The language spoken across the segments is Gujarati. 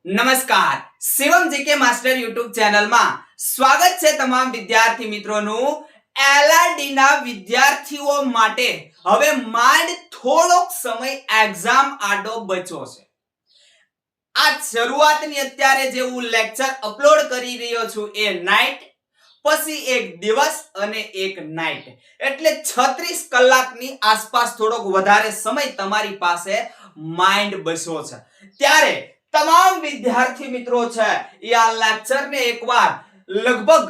નમસ્કાર શિવમ જીકે માસ્ટર યુટ્યુબ ચેનલમાં સ્વાગત છે તમામ વિદ્યાર્થી મિત્રોનું। એલઆરડી ના વિદ્યાર્થીઓ માટે હવે માંડ થોડોક સમય એક્ઝામ આડો બચ્યો છે। આ શરૂઆતની અત્યારે જે હું લેક્ચર અપલોડ કરી રહ્યો છું એ નાઈટ પછી એક દિવસ અને એક નાઈટ એટલે 36 કલાકની આસપાસ થોડોક વધારે સમય તમારી પાસે માઇન્ડ બસ્યો છે। ત્યારે તમામ વિદ્યાર્થી મિત્રો છે એ આ લેક્ચર ને એકવાર લગભગ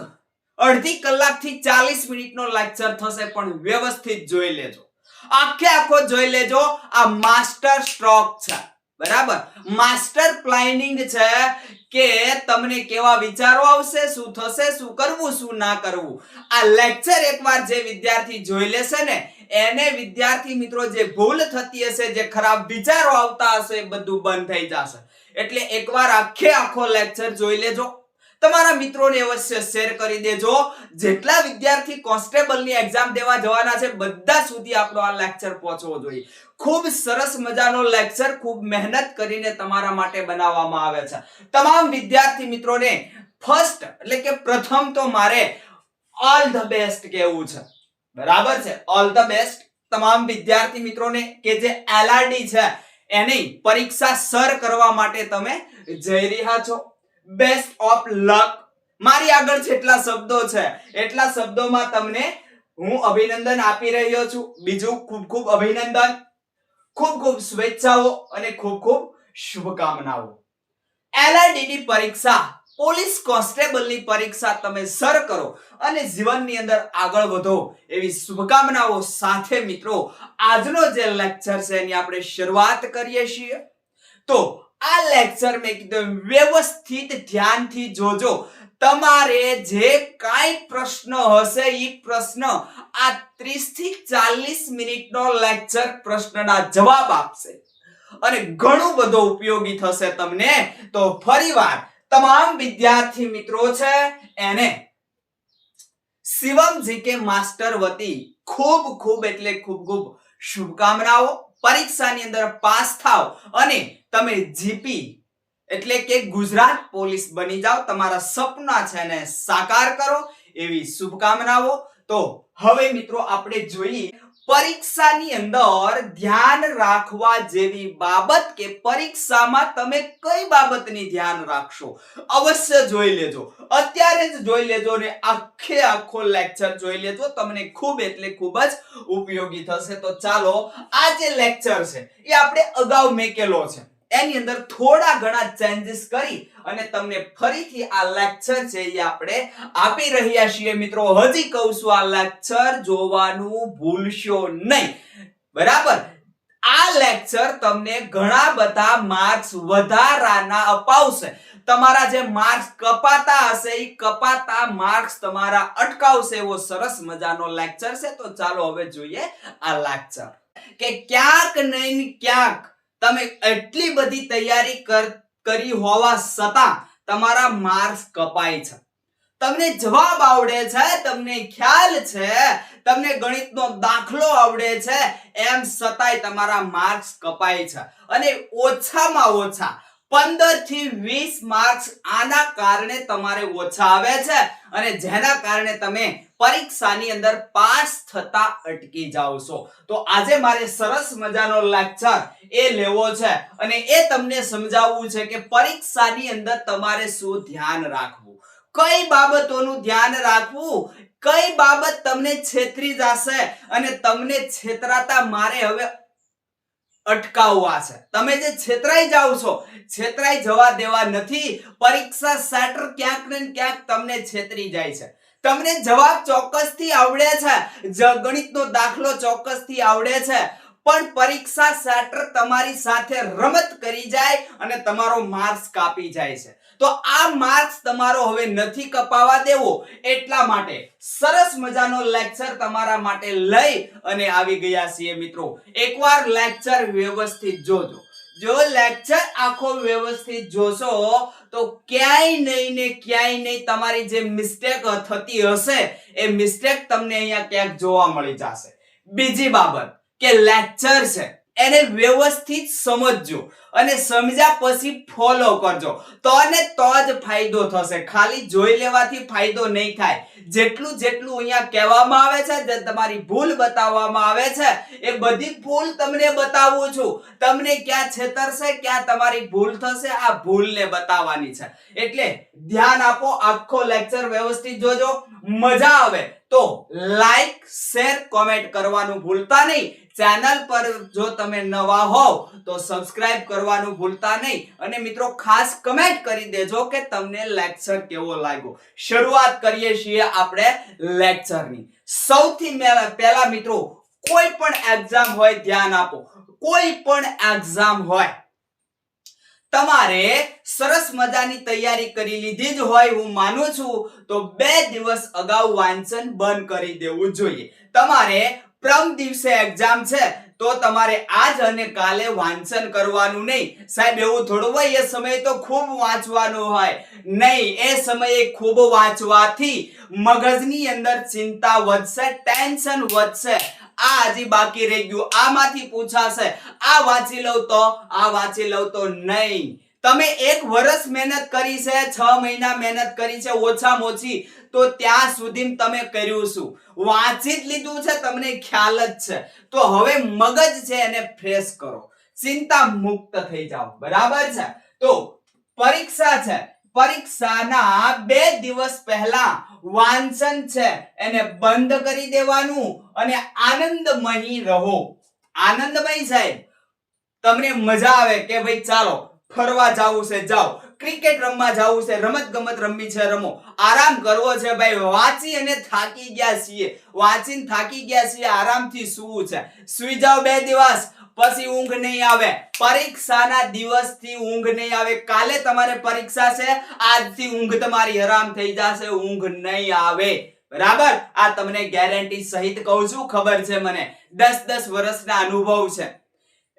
અડધી કલાકથી 40 મિનિટનો લેક્ચર થશે પણ વ્યવસ્થિત જોઈ લેજો, આખે આખો જોઈ લેજો। આ માસ્ટર સ્ટ્રોક છે, બરાબર, માસ્ટર પ્લાનિંગ છે કે તમને કેવા વિચારો આવશે, શું થશે, શું કરવું, શું ના કરવું। આ લેક્ચર એકવાર જે વિદ્યાર્થી જોઈ લેશે ને એને વિદ્યાર્થી મિત્રો જે ભૂલ થતી હશે, જે ખરાબ વિચારો આવતા હશે બધું બંધ થઈ જશે। એટલે એકવાર આખે આખો લેક્ચર જોઈ લેજો, તમારા મિત્રોને અવશ્ય શેર કરી દેજો। જેટલા વિદ્યાર્થી કોન્સ્ટેબલની એક્ઝામ દેવા જવાના છે બધા સુધી આપણો આ લેક્ચર પહોંચવો જોઈએ। ખૂબ સરસ મજાનો લેક્ચર ખૂબ મહેનત કરીને તમારા માટે બનાવવામાં આવે છે। તમામ વિદ્યાર્થી મિત્રોને ફર્સ્ટ એટલે કે પ્રથમ તો મારે ઓલ ધ બેસ્ટ કહેવું છે, બરાબર છે, ઓલ ધ બેસ્ટ તમામ વિદ્યાર્થી મિત્રોને કે જે એલઆરડી છે એની પરીક્ષા સર કરવા માટે તમે જઈ રહ્યા છો। Best of luck. મારી આગળ જેટલા શબ્દો છે એટલા શબ્દોમાં તમને હું અભિનંદન આપી રહ્યો છું। બીજું ખૂબ ખૂબ અભિનંદન, ખૂબ ખૂબ શુભેચ્છાઓ અને ખૂબ ખૂબ શુભકામનાઓ। એલઆરડી ની પરીક્ષા, પોલીસ કોન્સ્ટેબલની પરીક્ષા તમે સર કરો અને જીવનની અંદર આગળ વધો એવી શુભકામનાઓ સાથે મિત્રો આજનો જે લેક્ચર છે એની આપણે શરૂઆત કરીએ છીએ। તો આ લેક્ચર મેં કીધું વ્યવસ્થિત ધ્યાનથી જોજો। તમારે જે કાઈ પ્રશ્ન હશે એ પ્રશ્ન આ 30 થી 40 મિનિટનો લેક્ચર પ્રશ્નના જવાબ આપશે અને ઘણું બધો ઉપયોગી થશે તમને। તો ફરીવાર તમામ વિદ્યાર્થી મિત્રો છે એને શિવમ જીકે માસ્ટર વતી ખૂબ ખૂબ એટલે ખૂબ ખૂબ શુભકામનાઓ। પરીક્ષાની અંદર પાસ થાવ અને તમે જીપી એટલે કે ગુજરાત પોલીસ બની જાવ, તમારા સપના છે ને સાકાર કરો એવી શુભકામનાઓ। તો હવે મિત્રો આપણે જોઈએ પરીક્ષાની અંદર ધ્યાન રાખવા જેવી બાબત કે પરીક્ષામાં તમે કઈ બાબતની ધ્યાન રાખશો અવશ્ય જોઈ લેજો, અત્યારે જ જોઈ લેજો ને આખે આખો લેક્ચર જોઈ લેજો, તમને ખૂબ એટલે ખૂબ જ ઉપયોગી થશે। તો ચાલો આ જે લેક્ચર છે એ આપણે અગાઉ મેકેલો છે, એની અંદર થોડા ઘણા ચેન્જીસ કરી અને તમને ફરીથી આ લેક્ચર છે એ આપણે આપી રહ્યા છીએ મિત્રો। હજી કહું છું આ લેક્ચર જોવાનું ભૂલશો નહીં, બરાબર। આ લેક્ચર તમને ઘણા બધા માર્ક્સ વધારાના અપાવશે, તમારા જે માર્ક્સ કપાતા હશે એ કપાતા માર્ક્સ તમારા અટકાવશે એવો સરસ મજાનો લેક્ચર છે। તો ચાલો હવે જોઈએ આ લેક્ચર કે ક્યાંક નહીં ક્યાંક તમે એટલી બધી તૈયારી કરી હોવા છતાં તમારા માર્ક્સ કપાય છે, તમને જવાબ આવડે છે, તમને ખ્યાલ છે, તમને ગણિતનો દાખલો આવડે છે, એમ છતાંય તમારા માર્ક્સ કપાય છે અને ઓછામાં ઓછા 15 થી 20 માર્ક્સ આના કારણે તમારે ઓછા આવે છે અને જેના કારણે તમે પરીક્ષાની અંદર પાસ થતા અટકી જાવ છો। તો આજે મારે સરસ મજાનો લેક્ચર એ લેવો છે અને એ તમને સમજાવવું છે કે પરીક્ષાની અંદર તમારે શું ધ્યાન રાખવું, કઈ બાબતોનું ધ્યાન રાખવું, કઈ બાબત તમને છેતરી જશે અને તમને છેતરાતા મારે હવે અટકાવવા છે। તમે જે છેતરાઈ જાવ છો છેતરાઈ જવા દેવા નથી। પરીક્ષા સેટર ક્યાંક ને ક્યાંક તમને છેતરી જાય છે, તમને જવાબ ચોક્કસથી આવડે છે, ગણિતનો દાખલો ચોક્કસથી આવડે છે પણ પરીક્ષા સેટર તમારી સાથે રમત કરી જાય અને તમારો માર્ક્સ કાપી જાય છે। તો આ માર્ક્સ તમારો હવે નથી કપાવા દેવો, એટલા માટે સરસ મજાનો લેક્ચર તમારા માટે લઈ અને આવી ગયા છીએ મિત્રો। એકવાર લેક્ચર વ્યવસ્થિત જોજો, જો લેક્ચર આખો વ્યવસ્થિત જોશો તો ક્યાંય નહીં ને ક્યાંય નહીં તમારી જે મિસ્ટેક થતી હશે એ મિસ્ટેક તમને અહીંયા ક્યાંક જોવા મળી જશે। બીજી બાબત કે લેક્ચર છે એને વ્યવસ્થિત સમજજો અને સમજ્યા પછી ફોલો કરજો, તો ને તો જ ફાયદો થશે. ખાલી જોઈ લેવાથી ફાયદો નહીં થાય. જેટલું જેટલું અહીંયા કહેવામાં આવે છે, જે તમારી ભૂલ બતાવવામાં આવે છે, એ બધી ભૂલ તમને બતાવું છું. તમને ક્યાં છેતરશે, ક્યાં તમારી ભૂલ થશે, આ ભૂલને બતાવવાની છે. એટલે ધ્યાન આપો, આખો લેક્ચર વ્યવસ્થિત જોજો. મજા આવે તો લાઈક, શેર, કોમેન્ટ કરવાનું ભૂલતા નહીં. ચેનલ પર જો તમે નવા હોવ તો સબસ્ક્રાઇબ કરવાનું ભૂલતા નહીં. અને મિત્રો ખાસ કમેન્ટ કરી દેજો કે તમને લેક્ચર કેવો લાગ્યો. શરૂઆત કરીએ છીએ આપણે લેક્ચરની. સૌથી પહેલા મિત્રો, કોઈ પણ એક્ઝામ હોય, ધ્યાન આપો, કોઈ પણ એક્ઝામ હોય, તમારે સરસ મજાની તૈયારી કરી લીધી જ હોય, હું માનું છું, તો 2 દિવસ અગાઉ વાંચન બંધ કરી દેવું જોઈએ. તમારે પ્રમ દિવસે એક્ઝામ છે તો તમારે આજ અને કાલે વાંચન કરવાનું નહીં. સાહેબ એવું થોડું હોય, એ સમયે તો ખૂબ વાંચવાનું હોય. નહીં, એ સમયે ખૂબ વાંચવાથી મગજની અંદર ચિંતા વધશે, ટેન્શન વધશે. આ હજી બાકી રહી ગયું, આમાંથી પૂછાશે, આ વાંચી લઉં તો, આ વાંચી લઉં તો નહીં. તમે 1 વર્ષ મહેનત કરી છે, 6 મહિના મહેનત કરી છે ઓછામાં ઓછી, તો ત્યાં સુધી તમે કર્યું શું? વાંચી જ લીધું છે, તમને ખ્યાલ જ છે. તો હવે મગજ છે એને ફ્રેશ કરો, ચિંતા મુક્ત થઈ જાઓ. બરાબર છે? તો પરીક્ષા છે, પરીક્ષાના 2 દિવસ પહેલા વાંચન છે એને બંધ કરી દેવાનું અને આનંદમય રહો. આનંદમય સાહેબ, તમને મજા આવે કે ભાઈ ચાલો ફરવા જાવું છે, જાઓ. ક્રિકેટ રમવા જાવું છે, રમત ગમત રમવી છે, રમો. આરામ કરવો છે ભાઈ, વાંચી અને થાકી ગયા છીએ, વાંચીને થાકી ગયા છીએ, આરામથી સૂવું છે, સૂઈ જાઓ 2 દિવસ, પછી ઊંઘ નહીં આવે. પરીક્ષાના દિવસથી ઊંઘ નહીં આવે. કાલે તમારે પરીક્ષા છે, આજથી ઊંઘ તમારી હરામ થઈ જશે, ઊંઘ નહીં આવે. બરાબર? આ તમને ગેરંટી સહિત કહું છું, ખબર છે મને, 10 વર્ષના અનુભવ છે.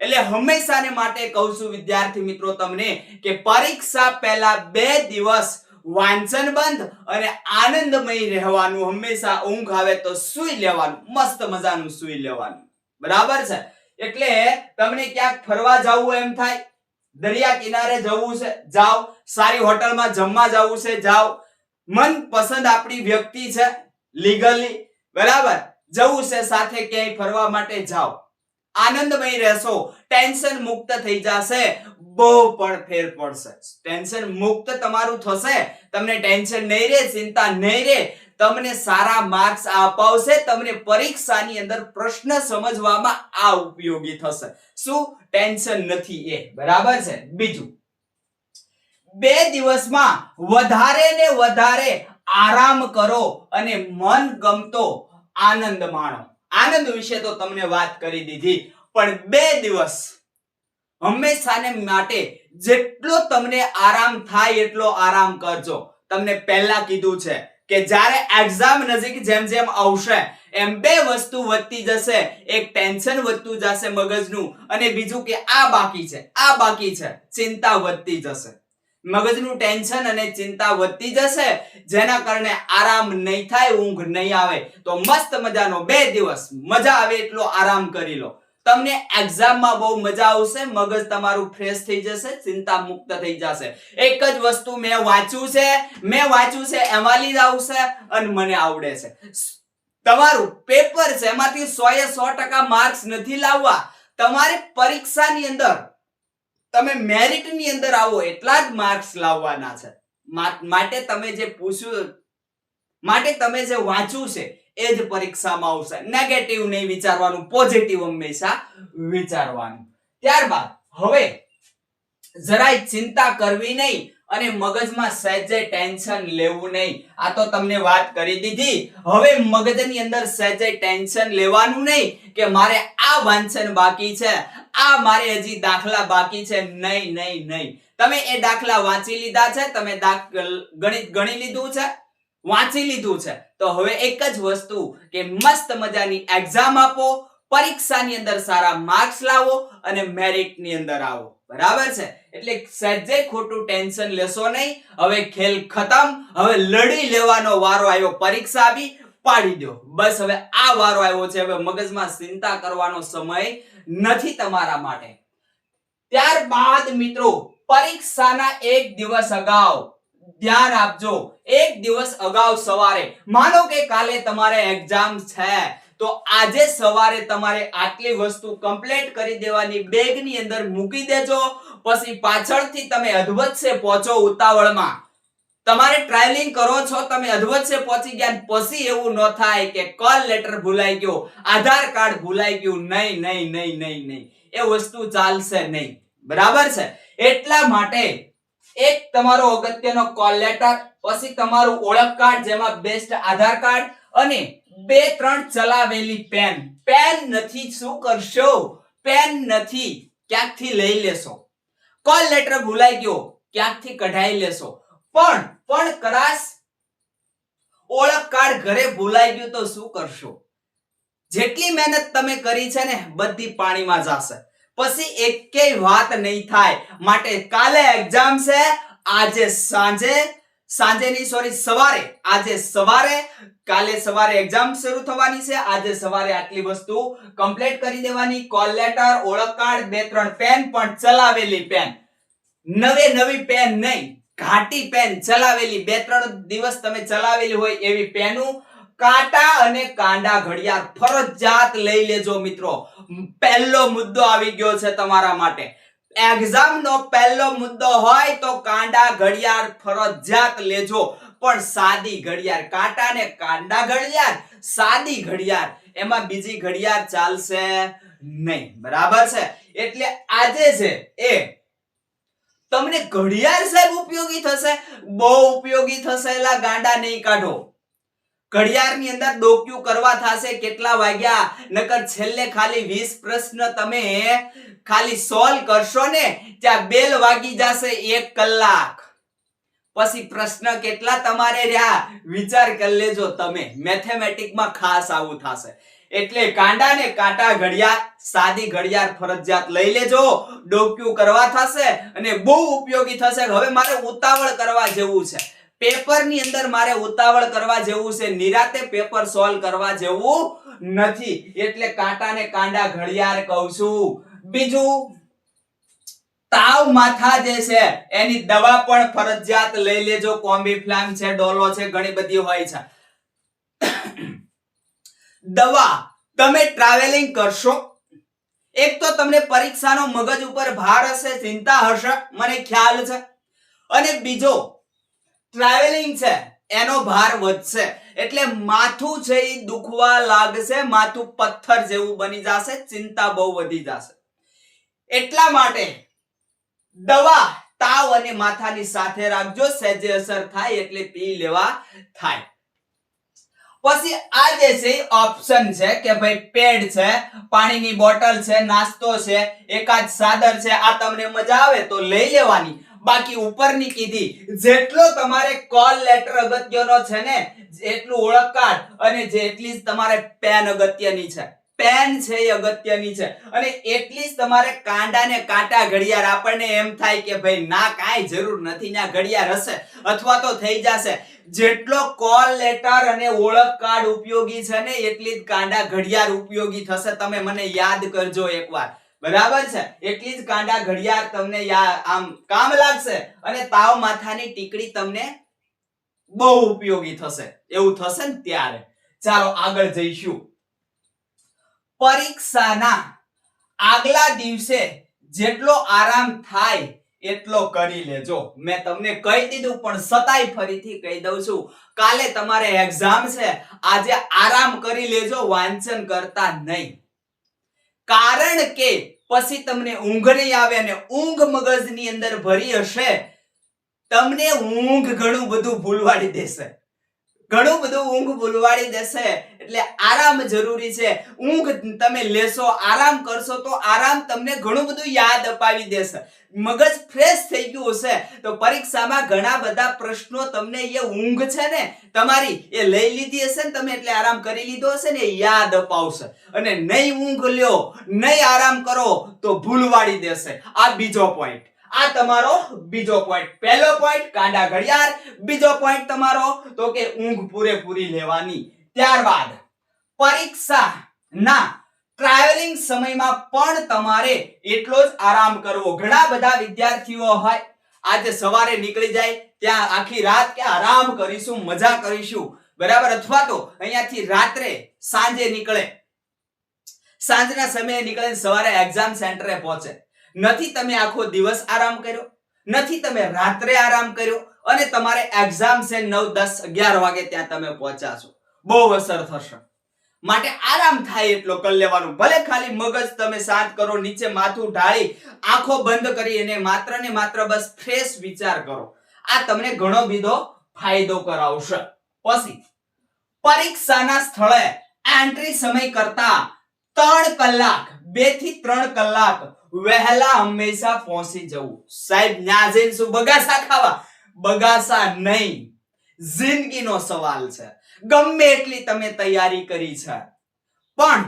એટલે હંમેશાને માટે કહું છું વિદ્યાર્થી મિત્રો તમને કે પરીક્ષા પહેલા 2 દિવસ વાંચન બંધ અને આનંદમય રહેવાનું. હંમેશા ઊંઘ આવે તો સૂઈ લેવાનું, મસ્ત મજાનું સૂઈ લેવાનું. બરાબર છે? એટલે તમને ક્યાંક ફરવા જવું એમ થાય, દરિયા કિનારે જવું છે, જાઓ. સારી હોટલમાં જમવા જવું છે, જાઓ. મનપસંદ આપણી વ્યક્તિ છે, લીગલી બરાબર જવું છે, સાથે ક્યાંય ફરવા માટે જાઓ. આનંદમય રહેશો, ટેન્શન મુક્ત થઈ જશે, બહુ પણ ફેર પડશે. ટેન્શન મુક્ત તમારું થશે, તમને ટેન્શન નહીં રહે, ચિંતા નહીં રહે, તમને સારા માર્ક્સ અપાવશે, તમને પરીક્ષાની અંદર પ્રશ્ન સમજવામાં આ ઉપયોગી થશે. શું? ટેન્શન નથી એ. બરાબર છે? બીજું, 2 દિવસમાં વધારે ને વધારે આરામ કરો અને મન ગમતો આનંદ માણો. આનંદ વિશે તો તમને વાત કરી દીધી, પણ 2 દિવસ હંમેશાને માટે જેટલો તમને આરામ થાય એટલો આરામ કરજો. તમને પહેલા કીધું છે કે જ્યારે એક્ઝામ નજીક જેમ જેમ આવશે એમ 2 વસ્તુ વધતી જશે. એક ટેન્શન વધતું જશે મગજનું, અને બીજું કે આ બાકી છે, આ બાકી છે, ચિંતા વધતી જશે. મગજનું ટેન્શન અને ચિંતા વધતી જશે, જેના કારણે આરામ નહીં થાય, ઊંઘ નહીં આવે. તો મસ્ત મજાનો 2 દિવસ મજા આવે એટલો આરામ કરી લો. તમને એક્ઝામમાં બહુ મજા આવશે, મગજ તમારું ફ્રેશ થઈ જશે, ચિંતા મુક્ત થઈ જશે. એક જ વસ્તુ મેં વાંચ્યું છે, એમાં જ આવશે અને મને આવડે છે. તમારું પેપર છે, એમાંથી 100% માર્ક્સ નથી લાવવા. તમારે પરીક્ષાની અંદર તમે મેરિટ ની અંદર આવો એટલા જ માર્ક્સ લાવવાના છે. માટે તમે જે પૂછ્યું, માટે તમે જે વાંચ્યું છે એ જ પરીક્ષામાં આવશે. નેગેટિવ નહીં વિચારવાનું, પોઝિટિવ હંમેશા વિચારવાનું. ત્યારબાદ હવે જરાય ચિંતા કરવી નહીં અને મગજમાં સહેજે ટેન્શન લેવું નહીં. આ તો તમને વાત કરી દીધી. હવે મગજની અંદર સહેજે ટેન્શન લેવાનું નહીં કે મારે આ વાંચન બાકી છે, આ મારે હજી દાખલા બાકી છે. નહીં નહીં નહીં, તમે એ દાખલા વાંચી લીધા છે, તમે ગણિત ગણી લીધું છે, વાંચી લીધું છે. તો હવે એક જ વસ્તુ કે મસ્ત મજાની એક્ઝામ આપો, પરીક્ષાની અંદર સારા માર્ક્સ લાવો અને મેરિટ ની અંદર આવો. બરાબર છે? એટલે સહેજે ખોટું ટેન્શન લેશો નહીં. હવે ખેલ ખતમ, હવે લડી લેવાનો વારો આવ્યો. પરીક્ષા આવી, પાડી દો, બસ હવે આ વારો આવ્યો છે. હવે મગજમાં ચિંતા કરવાનો સમય નથી તમારા માટે. ત્યારબાદ મિત્રો પરીક્ષાના એક દિવસ અગાઉ ધ્યાન આપજો. એક દિવસ અગાઉ સવારે, માનો કે કાલે તમારે એક્ઝામ છે, તો આજે સવારે તમારે આટલી વસ્તુ કમ્પ્લીટ કરી દેવાની, બેગની અંદર મૂકી દેજો. પછી પાછળથી તમે અધવચ્ચે પહોંચો ઉતાવળમાં, તમારે ટ્રાવેલિંગ કરો છો, તમે અધવચ્ચે પહોંચી ગયા, પછી એવું ન થાય કે કોલ લેટર ભૂલાઈ ગયો, આધાર કાર્ડ ભૂલાઈ ગયું. નહીં નહીં નહીં નહીં નહીં, એ વસ્તુ ચાલશે નહીં. બરાબર છે? એટલા માટે એક તમારો અગત્યનો કોલ લેટર, પછી તમારું ઓળખ કાર્ડ જેમાં બેસ્ટ આધાર કાર્ડ, અને 2-3 ચલાવેલી પેન. પેન નથી, શું કરશો? પેન નથી, ક્યાંકથી લઈ લેશો. કોલ લેટર ભૂલાઈ ગયો, ક્યાંકથી કઢાઈ લેશો. પણ કદાચ ઓળખ કાર્ડ ઘરે ભૂલાઈ ગયું તો શું કરશો? જેટલી મહેનત તમે કરી છે ને, બધી પાણીમાં જશે. પછી એકેય વાત નહીં થાય. માટે કાલે એક્ઝામ છે, આજે સવારે, કાલે સવારે એક્ઝામ શરૂ થવાની છે, આજે સવારે આટલી વસ્તુ કમ્પ્લીટ કરી દેવાની. કોલ લેટર, ઓળખ કાર્ડ, 2-3 પેન, પણ ચલાવેલી પેન, નવી પેન નહીં, ઘાટી પેન ચલાવેલી, 2-3 દિવસ તમે ચલાવેલી હોય એવી પેનું. કાંટા અને કાંડા ઘડિયાળ ફરજિયાત લઈ લેજો મિત્રો. પહેલો મુદ્દો આવી ગયો છે તમારા માટે. એક્ઝામ નો પહેલો મુદ્દો હોય તો કાંડા ઘડિયાળ ફરજિયાત લેજો. પણ સાદી ઘડિયાળ, કાંટા ને કાંડા ઘડિયાળ, સાદી ઘડિયાળ, એમાં બીજી ઘડિયાળ ચાલશે નહીં. બરાબર છે? એટલે આજે છે એ તમને ઘડિયાળ સાહેબ ઉપયોગી થશે, બહુ ઉપયોગી થશે. એલા ગાંડા નહીં કાઢો. ઘડિયાળની અંદર ડોક્યુ કરવા થશે કેટલા વાગ્યા, નકર છેલ્લે ખાલી 20 પ્રશ્ન તમે ખાલી સોલ્વ કરશો ને, ત્યાં બેલ વાગી જશે 1 કલાક. પછી પ્રશ્ન કેટલા તમારે રહ્યા વિચાર કરી લેજો તમે. મેથેમેટિકમાં ખાસ આવું થશે. એટલે કાંડા ને કાંટા ઘડિયાળ, સાદી ઘડિયાળ ફરજિયાત લઈ લેજો. ડોક્યુ કરવા થશે અને બહુ ઉપયોગી થશે. હવે મારે ઉતાવળ કરવા જેવું છે, પેપરની અંદર મારે ઉતાવળ કરવા જેવું છે, નિરાતે પેપર સોલ્વ કરવા જેવું નથી. એટલે કાંટા ને કાંડા ઘડિયાળ કહું છું. બીજું, તાવ માથા જે છે એની દવા પણ ફરજિયાત લઈ લેજો. કોમ્બીફ્લામ છે, ડોલો છે, ઘણી બધી હોય છે. દવા તમે ટ્રાવેલિંગ કરશો, એક તો તમને પરીક્ષાનો મગજ ઉપર ભાર હશે, ચિંતા હશે, મને ખ્યાલ છે. અને બીજો, ટ્રાવેલિંગ છે એનો ભાર વધશે, એટલે માથું છે એ દુખવા લાગશે, માથું પથ્થર જેવું બની જશે, ચિંતા બહુ વધી જશે. એટલા માટે દવા તાવ અને માથાની સાથે રાખજો. સહેજે અસર થાય એટલે પી લેવા થાય. પછી આ જે છે ઓપ્શન છે કે ભાઈ પેડ છે, પાણીની બોટલ છે, નાસ્તો છે, એકાદ સાદર છે, આ તમને મજા આવે તો લઈ લેવાની. બાકી ઉપરની કીધી જેટલો તમારે કોલ લેટર અગત્યનો છે ને, એટલું ઓળખ કાર્ડ અને જેટલી જ તમારે પેન અગત્યની છે, પેન છે એ અગત્યની છે, અને એટલી જ તમારે કાંડા ને કાંટા ઘડિયાળ. આપણને એમ થાય કે ભાઈ ના, કાંઈ જરૂર નથી, ના ઘડિયાળ હશે અથવા તો થઈ જશે. જેટલો કોલ લેટર અને ઓળખ કાર્ડ ઉપયોગી છે ને, એટલી જ કાંડા ઘડિયાળ ઉપયોગી થશે. તમે મને યાદ કરજો એકવાર. બરાબર છે? એટલી જ કાંડા ઘડિયાળ તમને આમ કામ લાગશે, અને તાવ માથાની ટીકડી તમને બહુ ઉપયોગી થશે. એવું થશે ને ત્યારે. ચાલો આગળ જઈશું. પરીક્ષાના આગલા દિવસે જેટલો આરામ થાય એટલો કરી લેજો. મેં તમને કહી દીધું, પણ સતાય ફરીથી કહી દઉં છું. કાલે તમારે એક્ઝામ છે, આજે આરામ કરી લેજો, વાંચન કરતા નહીં. કારણ કે પછી તમને ઊંઘ નહીં આવે, અને ઊંઘ મગજની અંદર ભરી હશે, તમને ઊંઘ ઘણું બધું ભૂલવાડી દેશે, ઘણું બધું ઊંઘ ભૂલવાડી દેશે. એટલે આરામ જરૂરી છે. ઊંઘ તમે લેશો, આરામ કરશો તો આરામ તમને ઘણું બધું યાદ અપાવી દેશે. મગજ ફ્રેશ થઈ ગયું હશે તો પરીક્ષામાં ઘણા બધા પ્રશ્નો તમને એ ઊંઘ છે ને તમારી એ લઈ લીધી હશે ને તમે, એટલે આરામ કરી લીધો હશે ને, યાદ અપાવશે. અને નહીં ઊંઘ લ્યો, નહીં આરામ કરો તો ભૂલવાડી દેશે. આ બીજો પોઈન્ટ. આ તમારો બીજો પોઈન્ટ. પહેલો પોઈન્ટ કાંડા ઘડિયાળ, બીજો પોઈન્ટ તમારો તો કે ઊંઘ પૂરેપૂરી લેવાની. ત્યારબાદ પરીક્ષા ના ટ્રાવેલિંગ સમયમાં પણ તમારે એટલો જ આરામ કરવો. ઘણા બધા વિદ્યાર્થીઓ હોય આજે સવારે નીકળી જાય ત્યાં આખી રાત કે આરામ કરીશું, મજા કરીશું, બરાબર, અથવા તો અહીંયાથી રાત્રે સાંજે નીકળે, સાંજના સમયે નીકળે, સવારે એક્ઝામ સેન્ટરે પહોંચે. નથી તમે આખો દિવસ આરામ કર્યો, નથી તમે રાત્રે આરામ કર્યો, અને તમારે એક્ઝામ છે 9, 10, 11 વાગે ત્યાં તમે પહોંચ્યા છો. બહુ અસર થશે. માટે આરામ થાય એટલો કરી લેવાનું. ભલે ખાલી મગજ તમે શાંત કરો, નીચે માથું ઢાળી આંખો બંધ કરી અને માત્ર ને માત્ર બસ ફ્રેશ વિચાર કરો. આ તમને ઘણો બધો ફાયદો કરાવશે. પછી પરીક્ષાના સ્થળે એન્ટ્રી સમય કરતા 3 કલાક, 2 થી 3 કલાક વહેલા હંમેશા પહોંચી જવું. સાહેબ ન્યા જઈને શું બગાસા ખાવા? બગાસા નહીં, જિંદગીનો સવાલ છે. ગમે એટલી તમે તૈયારી કરી છે, પણ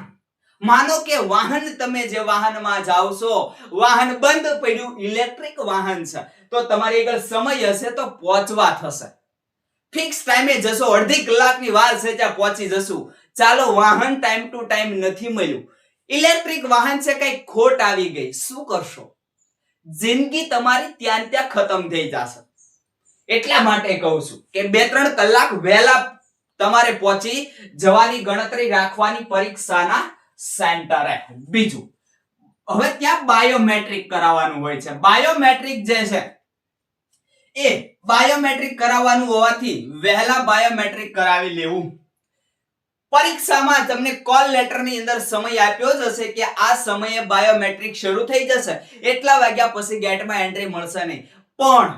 માનો કે વાહન, તમે જે વાહનમાં જાવ છો, વાહન બંધ પડ્યું, ઇલેક્ટ્રિક વાહન છે, તો તમારી આગળ સમય હશે તો પહોંચવા થશે. ફિક્સ ટાઈમે જશો, અડધી કલાકની વાર છે ત્યાં પહોંચી જશું. ચાલો, વાહન ટાઈમ ટુ ટાઈમ નથી મળ્યું, ઇલેક્ટ્રિક વાહન છે, કઈ ખોટ આવી ગઈ, શું કરશો? જિંદગી તમારી ત્યાં ત્યાં ખતમ થઈ જશે. એટલા માટે કહું છું કે 2-3 કલાક વહેલા તમારે પહોંચી જવાની ગણતરી રાખવાની પરીક્ષાના સેન્ટરે. બીજું, હવે ત્યાં બાયોમેટ્રિક કરાવવાનું હોય છે. બાયોમેટ્રિક જે છે એ બાયોમેટ્રિક કરાવવાનું હોવાથી વહેલા બાયોમેટ્રિક કરાવી લેવું. પરીક્ષામાં તમને કોલ લેટરની અંદર સમય આપ્યો જ હશે કે આ સમયે બાયોમેટ્રિક શરૂ થઈ જશે, એટલા વાગ્યા પછી ગેટમાં એન્ટ્રી મળશે નહીં. પણ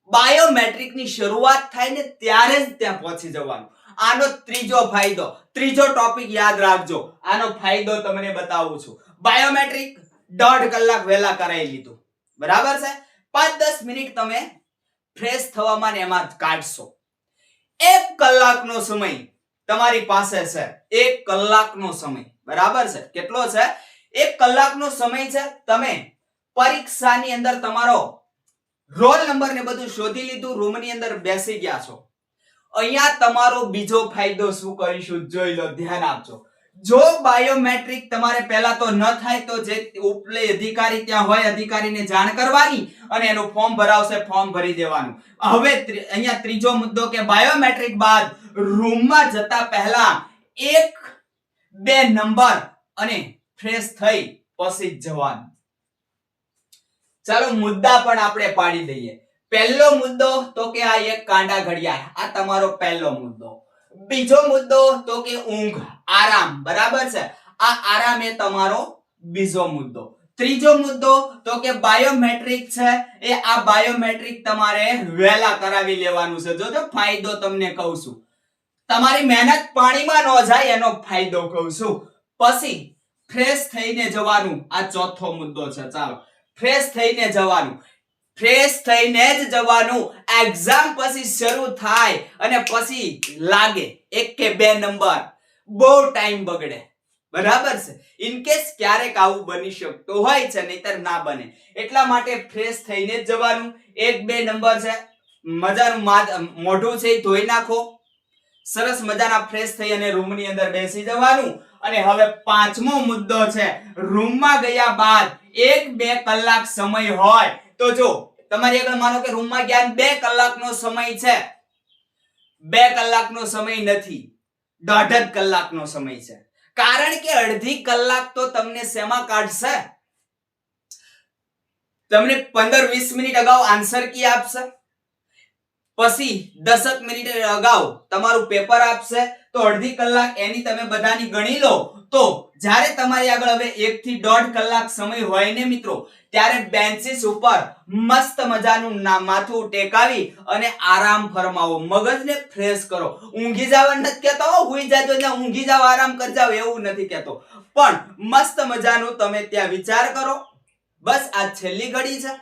બાયોમેટ્રિકની શરૂઆત થાય ને ત્યારે જ ત્યાં પહોંચી જવાનું. આનો ત્રીજો ફાયદો, ત્રીજો ટોપિક યાદ રાખજો. આનો ફાયદો તમને બતાવું છું. બાયોમેટ્રિક 1.5 કલાક વહેલા કરાવી લીધું, બરાબર છે. 5-10 મિનિટ તમે ફ્રેશ થવામાં ને એમાં કાઢશો. 1 કલાકનો સમય તમારી પાસે છે. 1 કલાકનો સમય, બરાબર છે. કેટલો છે? 1 કલાકનો સમય છે. તમે પરીક્ષાની અંદર તમારો રોલ નંબર ને બધું શોધી લીધું, રૂમની અંદર બેસી ગયા છો. અહીંયા તમારો બીજો ફાયદો શું કરીશું જોઈ લો, ધ્યાન આપજો. જો બાયોમેટ્રિક તમારે પહેલા તો ન થાય તો જે ઉપલે અધિકારી ત્યાં હોય, અધિકારીને જાણ કરવાની અને એનું ફોર્મ ભરાવશે, ફોર્મ ભરી દેવાનું. હવે અહીંયા ત્રીજો મુદ્દો કે બાયોમેટ્રિક બાદ રૂમમાં જતા પહેલા 1-2 નંબર અને ફ્રેશ થઈ પછી જવાનું. ચાલો, મુદ્દા પણ આપણે પાડી દઈએ. પહેલો મુદ્દો તો કે આ એક કાંડા ઘડિયાળ, આ તમારો પહેલો મુદ્દો. બીજો મુદ્દો તો કે ઊંઘ, આરામ, બરાબર છે. આ આરામ એ તમારો બીજો મુદ્દો. ત્રીજો મુદ્દો તો કે બાયોમેટ્રિક છે, એ આ બાયોમેટ્રિક તમારે વહેલા કરાવી લેવાનું છે. જોજો ફાયદો તમને કહું છું, તમારી મહેનત પાણીમાં ન જાય એનો ફાયદો કહું છું. પછી ફ્રેશ થઈને જવાનું, આ ચોથો મુદ્દો છે. ચાલો, ફ્રેશ થઈને જવાનું, ફ્રેશ થઈને જ જવાનું. એક્ઝામ પછી શરૂ થાય અને પછી લાગે 1 કે 2 નંબર, બહુ ટાઈમ બગડે, બરાબર છે. ઇન કેસ ક્યારેક આવું બની શકતું હોય છે, નહીતર ના બને. એટલા માટે ફ્રેશ થઈને જ જવાનું. 1-2 નંબર છે, મજાનું મોઢું છે ધોઈ નાખો, સરસ મજાના ફ્રેશ થઈ અને રૂમની અંદર બેસી જવાનું. અને હવે 5મો મુદ્દો છે, રૂમમાં ગયા બાદ 1-2 કલાક સમય હોય તો જો તમારી આગળ માનો કે રૂમમાં ગયા 2 કલાકનો સમય છે, 2 કલાકનો સમય નથી, 1.5 કલાકનો સમય છે. કારણ કે અડધી કલાક તો તમને શેમાં કાઢશે? તમને 15-20 મિનિટ અગાઉ આન્સર કી આપશે, પછી 10 મિનિટ અગાઉ તમારું પેપર આપશે, તો અડધી કલાક એની તમે બધાની ગણી લો. તો જ્યારે તમારી આગળ હવે 1 થી 1.5 કલાક સમય હોય ને મિત્રો, ત્યારે બેન્ચીસ ઉપર મસ્ત મજાનું માથું ટેકાવી અને આરામ ફરમાવો, મગજને ફ્રેશ કરો. ઊંઘી જવા નથી કહેતો, હુઈ જાજો ને ઊંઘી જાવ, આરામ કરી જાવ, એવું નથી કહેતો, પણ મસ્ત મજાનું તમે ત્યાં વિચાર કરો. બસ આ છેલ્લી ઘડી છે,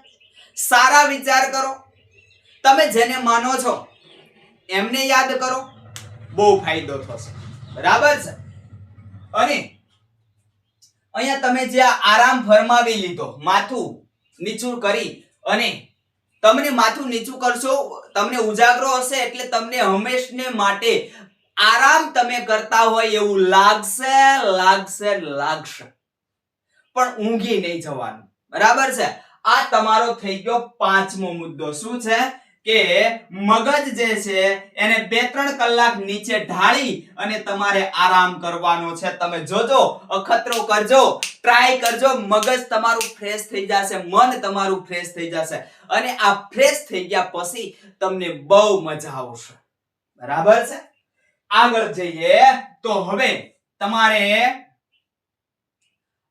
સારા વિચાર કરો. તમે જેને માનો છો એમને યાદ કરો, બહુ ફાયદો થશે, બરાબર છે. અને અહીંયા તમે જે આરામ ફરમાવી લીધો, માથું નીચું કરી, અને તમને માથું નીચું કરશો, તમને ઉજાગરો હશે એટલે તમને હંમેશને માટે આરામ તમે કરતા હોય એવું લાગશે, પણ ઊંઘી નહીં જવાનું. બરાબર છે? આ તમારો થઈ ગયો પાંચમો મુદ્દો. શું છે કે મગજ જે છે એને 2-3 કલાક નીચે ઢાળી અને તમારે આરામ કરવાનો છે. તમે જોજો, અખતરો કરજો, ટ્રાય કરજો, મગજ તમારું ફ્રેશ થઈ જશે, મન તમારું ફ્રેશ થઈ જશે અને આ ફ્રેશ થઈ ગયા પછી તમને બહુ મજા આવશે. બરાબર છે? આગળ જઈએ તો હવે તમારે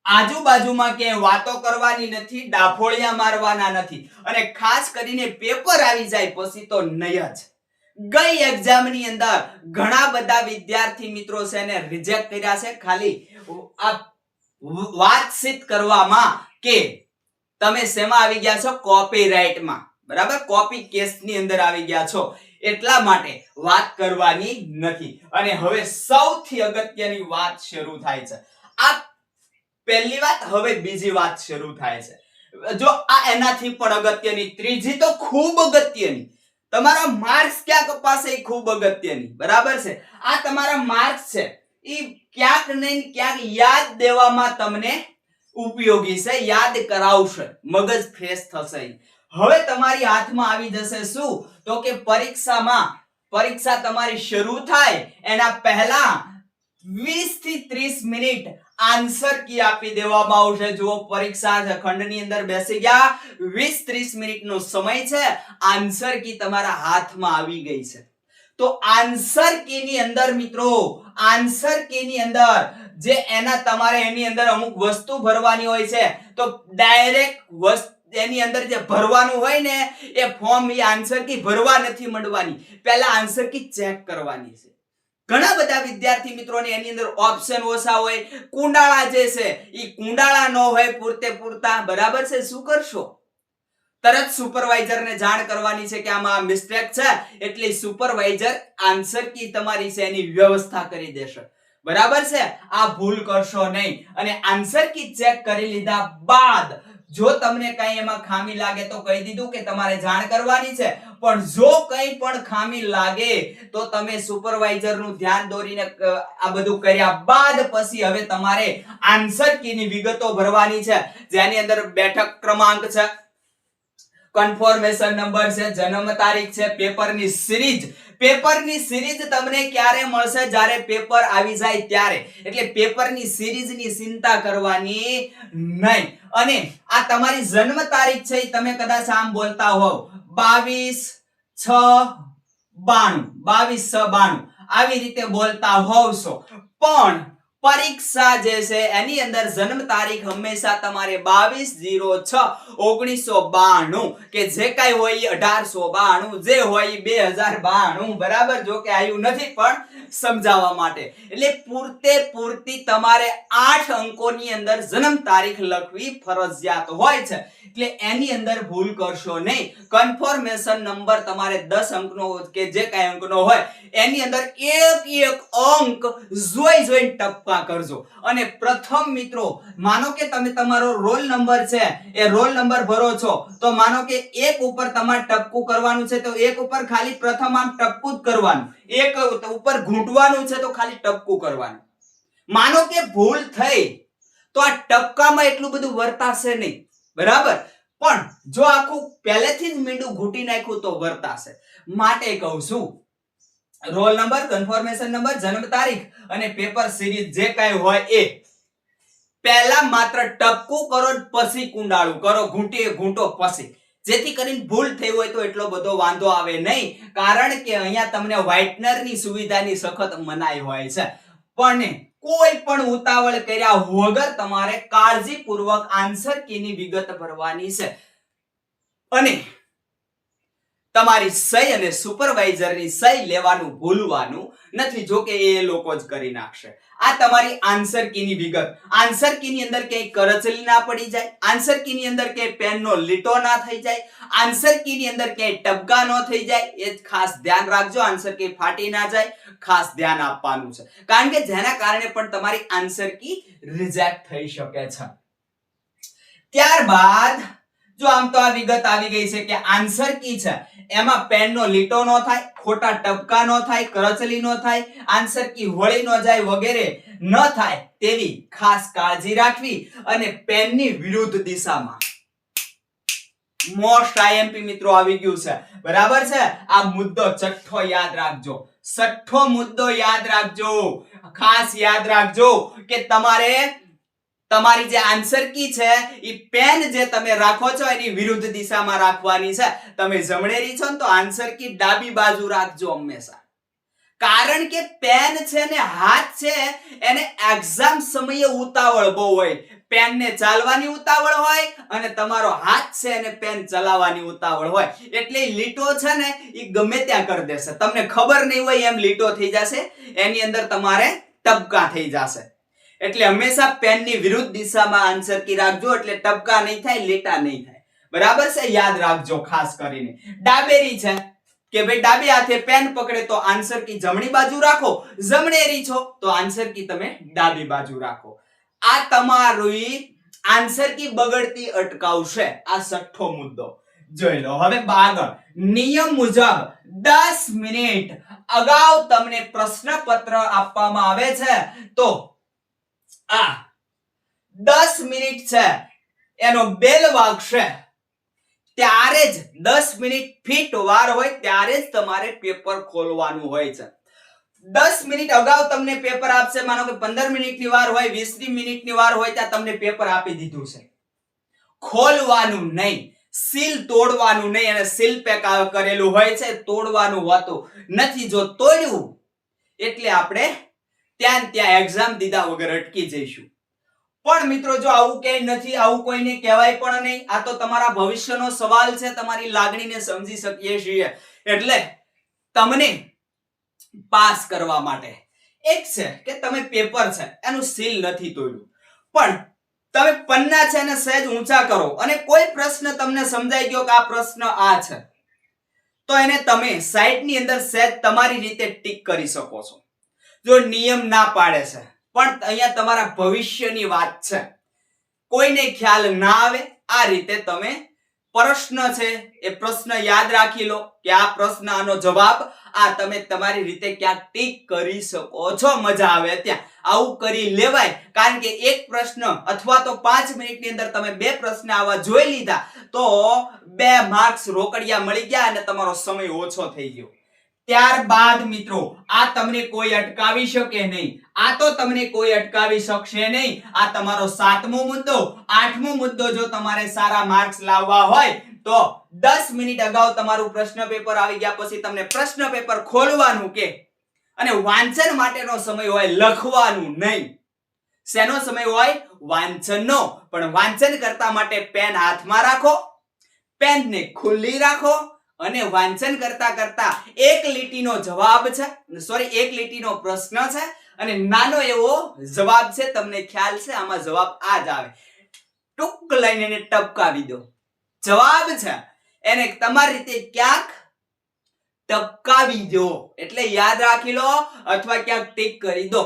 આજુબાજુમાં ક્યાંય વાતો કરવાની નથી, ડાફોળિયા મારવાના નથી અને ખાસ કરીને પેપર આવી જાય પછી તો નહીં જ. ગઈ એક્ઝામ ની અંદર ઘણા બધા વિદ્યાર્થી મિત્રો છે એને રિજેક્ટ કર્યા છે ખાલી આ વાતચીત કરવામાં કે તમે શેમાં આવી ગયા છો? કોપીરાઇટમાં. બરાબર? કોપી કેસની અંદર આવી ગયા છો એટલા માટે વાત કરવાની નથી. અને હવે સૌથી અગત્યની વાત શરૂ થાય છે. આ પહેલી વાત, હવે બીજી વાત શરૂ થાય છે. જો આ એનાથી પણ અગત્યની, ત્રીજી તો ખૂબ અગત્યની. તમારા માર્ક્સ ક્યાં કપાશે એ ખૂબ અગત્યની. બરાબર છે? આ તમારા માર્ક્સ છે એ ક્યાંક નહીં ક્યાંક યાદ દેવામાં તમને ઉપયોગી છે, યાદ કરાવશે, મગજ ફ્રેશ થશે. હવે તમારી હાથમાં આવી જશે શું? તો કે પરીક્ષા તમારી શરૂ થાય એના પહેલા 20 થી 30 મિનિટ આન્સર કી આપી દેવામાં આવશે. જુઓ, પરીક્ષા ખંડની અંદર બેસી ગયા, 20-30 મિનિટનો સમય છે, આન્સર કી તમારા હાથમાં આવી ગઈ છે. તો આન્સર કી ની અંદર મિત્રો, આન્સર કી ની અંદર જે તમારે એની અંદર અમુક વસ્તુ ભરવાની હોય છે, તો ડાયરેક્ટ એની અંદર જે ભરવાનું હોય ને એ ફોર્મ, એ આન્સર કી ભરવા નથી માંડવાની, પહેલા આન્સર કી ચેક કરવાની છે. ઘણા બધા વિદ્યાર્થી મિત્રોને એની અંદર ઓપ્શન ઓછા હોય, કુંડાળા જે છે એ કુંડાળા ન હોય પૂરતા. બરાબર છે? શું કરશો? તરત સુપરવાઇઝરને જાણ કરવાની છે કે આમાં મિસ્ટેક છે, એટલે સુપરવાઇઝર આન્સર કી તમારી છે એની વ્યવસ્થા કરી દેશે. બરાબર છે? આ ભૂલ કરશો નહીં. અને આન્સર કી ચેક કરી લીધા બાદ જો તમને કઈ એમાં ખામી લાગે તો કહી દીધું કે તમારે જાણ કરવાની છે, પણ જો કઈ પણ ખામી લાગે તો તમે સુપરવાઇઝર નું ધ્યાન દોરીને આ બધું કર્યા બાદ પછી હવે તમારે આન્સર કી ની વિગતો ભરવાની છે, જેની અંદર બેઠક ક્રમાંક છે, કન્ફર્મેશન નંબર છે, જન્મ તારીખ છે, પેપરની સિરીઝ તમને ક્યારે મળશે? જ્યારે પેપર આવી જાય ત્યારે. એટલે પેપરની સિરીઝની ચિંતા કરવાની નહીં. અને આ તમારી જન્મ તારીખ છે તમે કદાચ આમ બોલતા હોવ 22/6/92 આવી રીતે બોલતા હોવ છો, પણ પરીક્ષા જે છે એની અંદર જન્મ તારીખ હંમેશા તમારે 22/06/1992 કે જે કઈ હોય 1892, જે હોય 2092. બરાબર? જો કે આવ્યું નથી પણ સમજાવવા માટે. એટલે પૂરતી તમારે 8 અંકોની અંદર જન્મ તારીખ લખવી ફરજિયાત હોય છે. એટલે એની અંદર ભૂલ કરશો નહીં. કન્ફર્મેશન નંબર તમારે 10 અંકનો કે જે કઈ અંકનો હોય એની અંદર એક અંક જોઈને ટપકા કરજો. અને પ્રથમ મિત્રો, માનો કે તમે તમારો રોલ નંબર છે એ રોલ નંબર ભરો છો, તો માનો કે એક ઉપર તમારે ટપકું કરવાનું છે, તો એક ઉપર ખાલી પ્રથમ આમ ટપકું જ કરવાનું, એક ઉપર ઘૂંટવાનું છે તો ખાલી ટપકું કરવાનું. માનો કે ભૂલ થઈ તો આ ટપકામાં એટલું બધું વર્તાશે નહીં. બરાબર? પણ જો આખું પહેલેથી જ મીંડું ઘૂંટી નાખ્યું તો વર્તાશે. માટે કહું છું, રોલ નંબર, કન્ફર્મેશન નંબર, જન્મ તારીખ અને પેપર સિરીઝ જે કાંઈ હોય એ પહેલા માત્ર ટપકું કરો, પછી કુંડાળું કરો, ઘૂંટો પછી, જેથી કરીને ભૂલ થઈ હોય તો એટલો બધો વાંધો આવે નહીં. કારણ કે અહીંયા તમને વ્હાઇટનરની સુવિધાની સખત મનાઈ હોય છે. પણ કોઈ પણ ઉતાવળ કર્યા વગર તમારે કાળજીપૂર્વક આન્સર કીની વિગત ભરવાની છે. અને તમારી સહી અને સુપરવાઇઝરની સહી લેવાનું ભૂલવાનું નથી. જો કે એ લોકો જ કરી નાખશે. આ તમારી આન્સર કીની વિગત. આન્સર કીની અંદર ક્યાંય કરચલી ના પડી જાય, આન્સર કીની અંદર ક્યાંય પેનનો લીટો ના થઈ જાય, આન્સર કીની અંદર ક્યાંય ટપકા ન થઈ જાય, એ ખાસ ધ્યાન રાખજો. આન્સર કી ફાટી ના જાય, ખાસ ધ્યાન આપવાનું છે. કારણ કે જેના કારણે પણ તમારી આન્સર કી રિજેક્ટ થઈ શકે છે. ત્યારબાદ જો આમ તો આ વિગત આવી ગઈ છે કે આન્સર કી છે એમાં પેનનો લીટો ન થાય, ખોટા ટપકા ન થાય, કરચલી ન થાય, આન્સર કી વળી ન જાય વગેરે ન થાય તેવી ખાસ કાળજી રાખવી અને પેનની વિરુદ્ધ દિશામાં. મોસ્ટ આઈએમપી મિત્રો આવી ગયું છે, બરાબર છે. આ મુદ્દો છઠ્ઠો યાદ રાખજો, છઠ્ઠો મુદ્દો યાદ રાખજો, ખાસ યાદ રાખજો કે તમારે તમારી જે આન્સર કી છે એ પેન જે તમે રાખો છો એની વિરુદ્ધ દિશામાં રાખવાની છે. તમે જમણેરી છો ને તો આન્સર કી ડાબી બાજુ રાખજો હંમેશા. કારણ કે પેન છે ને હાથ છે એને એક્ઝામ સમયે ઉતાવળ બહુ હોય. પેનને ચાલવાની ઉતાવળ હોય અને તમારો હાથ છે એને પેન ચલાવવાની ઉતાવળ હોય, એટલે લીટો છે ને એ ગમે ત્યાં કરી દેશે. તમને ખબર નહીં હોય એમ લીટો થઈ જશે, એની અંદર તમારે ટપકા થઈ જશે. એટલે હંમેશા પેનની વિરુદ્ધ દિશામાં આન્સર કી રાખજો, એટલે ટપકા નહીં થાય, લીટા નહીં થાય. બરાબર છે, યાદ રાખજો. ખાસ કરીને ડાબેરી છે કે ભાઈ ડાબે હાથે પેન પકડે તો આન્સર કી જમણી બાજુ રાખો, જમણેરી છો તો આન્સર કી તમે ડાબી બાજુ રાખો. આ તમારી આન્સર કી બગડતી અટકાવશે. આ છઠ્ઠો મુદ્દો જોઈ લો. હવે આગળ નિયમ મુજબ 10 મિનિટ અગાઉ તમને પ્રશ્નપત્ર આપવામાં આવે છે તો આ 10 મિનિટ છે એનો બેલ વાગશે ત્યારે જ 10 મિનિટ ફિટ વાર હોય ત્યારે જ તમારે પેપર ખોલવાનું હોય છે. 10 મિનિટ અગાઉ તમને પેપર આપશે, માનો કે 15 મિનિટની વાર હોય, 20 મિનિટની વાર હોય, ત્યાં તમને પેપર આપી દીધું છે. ખોલવાનું નહીં, સીલ તોડવાનું નહીં, અને સીલ પેક કરેલું હોય છે, તોડવાનું હોતું નથી. જો તોડ્યું એટલે આપણે ત્યાં એક્ઝામ દીધા વગર અટકી જઈશું. પણ મિત્રો જો આવું ક્યાંય નથી, આવું કોઈને કહેવાય પણ નહીં. આ તો તમારા ભવિષ્યનો સવાલ છે, તમારી લાગણીને સમજી શકીએ છીએ. એટલે તમને પાસ કરવા માટે એક છે કે તમે પેપર છે એનું સીલ નથી તોડ્યું, પણ તમે પન્ના છે એને સહેજ ઊંચા કરો અને કોઈ પ્રશ્ન તમને સમજાઈ ગયો કે આ પ્રશ્ન આ છે તો એને તમે સાઈડની અંદર સહેજ તમારી રીતે ટીક કરી શકો છો. જો નિયમ ના પાડે છે પણ અહીંયા તમારા ભવિષ્યની વાત છે, કોઈને ખ્યાલ ના આવે આ રીતે તમે પ્રશ્ન છે એ પ્રશ્ન યાદ રાખી લો કે આ પ્રશ્ન આનો જવાબ આ તમે તમારી રીતે ક્યાંક ટીક કરી શકો છો. મજા આવે ત્યાં આવું કરી લેવાય, કારણ કે એક પ્રશ્ન અથવા તો 5 મિનિટની અંદર તમે 2 પ્રશ્ન આવા જોઈ લીધા તો 2 માર્ક્સ રોકડિયા મળી ગયા અને તમારો સમય ઓછો થઈ ગયો. ત્યારબાદ મિત્રો આ તમને કોઈ અટકાવી શકે નહીં, આ તો તમને કોઈ અટકાવી શકશે નહીં. આ તમારો 7મો મુદ્દો. 8મો મુદ્દો, જો તમારે સારા માર્ક્સ લાવવા હોય તો 10 મિનિટ અગાઉ તમારું પ્રશ્ન પેપર આવી ગયા પછી તમને પ્રશ્ન પેપર ખોલવાનું કે અને વાંચન માટેનો સમય હોય, લખવાનું નહીં. શેનો સમય હોય? વાંચનનો. પણ વાંચન કરતા માટે પેન હાથમાં રાખો, પેનને ખુલ્લી રાખો અને વાંચન કરતા કરતા એક લીટીનો જવાબ છે, એક લીટીનો પ્રશ્ન છે અને નાનો એવો જવાબ છે. તમને ખ્યાલ છે આમાં જવાબ આ જ આવે. ટૂંક લઈને એને ટપકાવી દો. જવાબ છે એને તમારી રીતે ક્યાંક ટપકાવી દો, એટલે યાદ રાખી લો અથવા ક્યાંક ટીક કરી દો,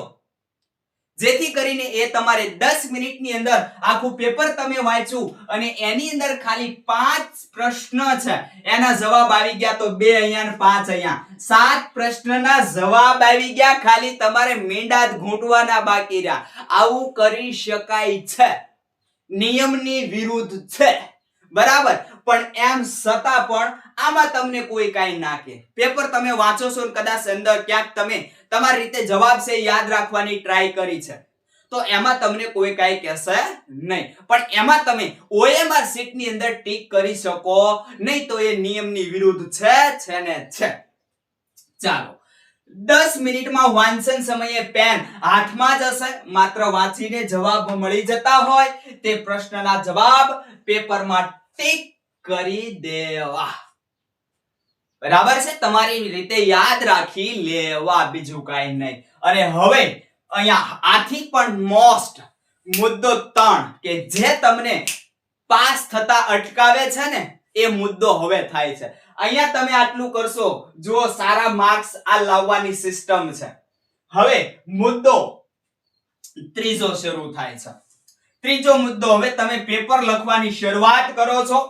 જેથી કરીને એ તમારે 10 મિનિટની અંદર આખું પેપર તમે વાંચ્યું અને એની અંદર ખાલી 5 પ્રશ્ન છે એના જવાબ આવી ગયા તો 2 અહીંયા અને 5 અહીંયા, 7 પ્રશ્નના જવાબ આવી ગયા, ખાલી તમારે મીંડા જ ઘૂંટવાના બાકી રહ્યા. આવું કરી શકાય છે, નિયમની વિરુદ્ધ છે, બરાબર. પણ એમ છતાં પણ આમાં તમને કોઈ કાઈ ના કે. પેપર તમે વાંચો છો કદાચ અંદર ક્યાંક તમે તમારી રીતે જવાબ છે યાદ રાખવાની ટ્રાય કરી છે તો એમાં તમને કોઈ કાઈ કહેશે નહીં, પણ એમાં તમે OMR શીટની અંદર ટીક કરી શકો નહીં તો એ નિયમની વિરુદ્ધ છે ને છે. ચાલો 10 મિનિટમાં વાંચન સમયે પેન હાથમાં જ હશે, માત્ર વાંચીને જવાબ મળી જતા હોય તે પ્રશ્નના જવાબ પેપરમાં ટીક કરી દેવા. બરાબર છે, તમારી રીતે યાદ રાખી લેવા, બીજું કાઈ નહીં. અને હવે અહીંયા આથી પણ મોસ્ટ મુદ્દો 3 કે જે તમને પાસ થતા અટકાવે છે ને એ મુદ્દો હવે થાય છે. અહીંયા તમે આટલું કરશો, જો સારા માર્ક્સ આ લાવવાની સિસ્ટમ છે. હવે મુદ્દો ત્રીજો શરૂ થાય છે. ત્રીજો મુદ્દો, હવે તમે પેપર લખવાની શરૂઆત કરો છો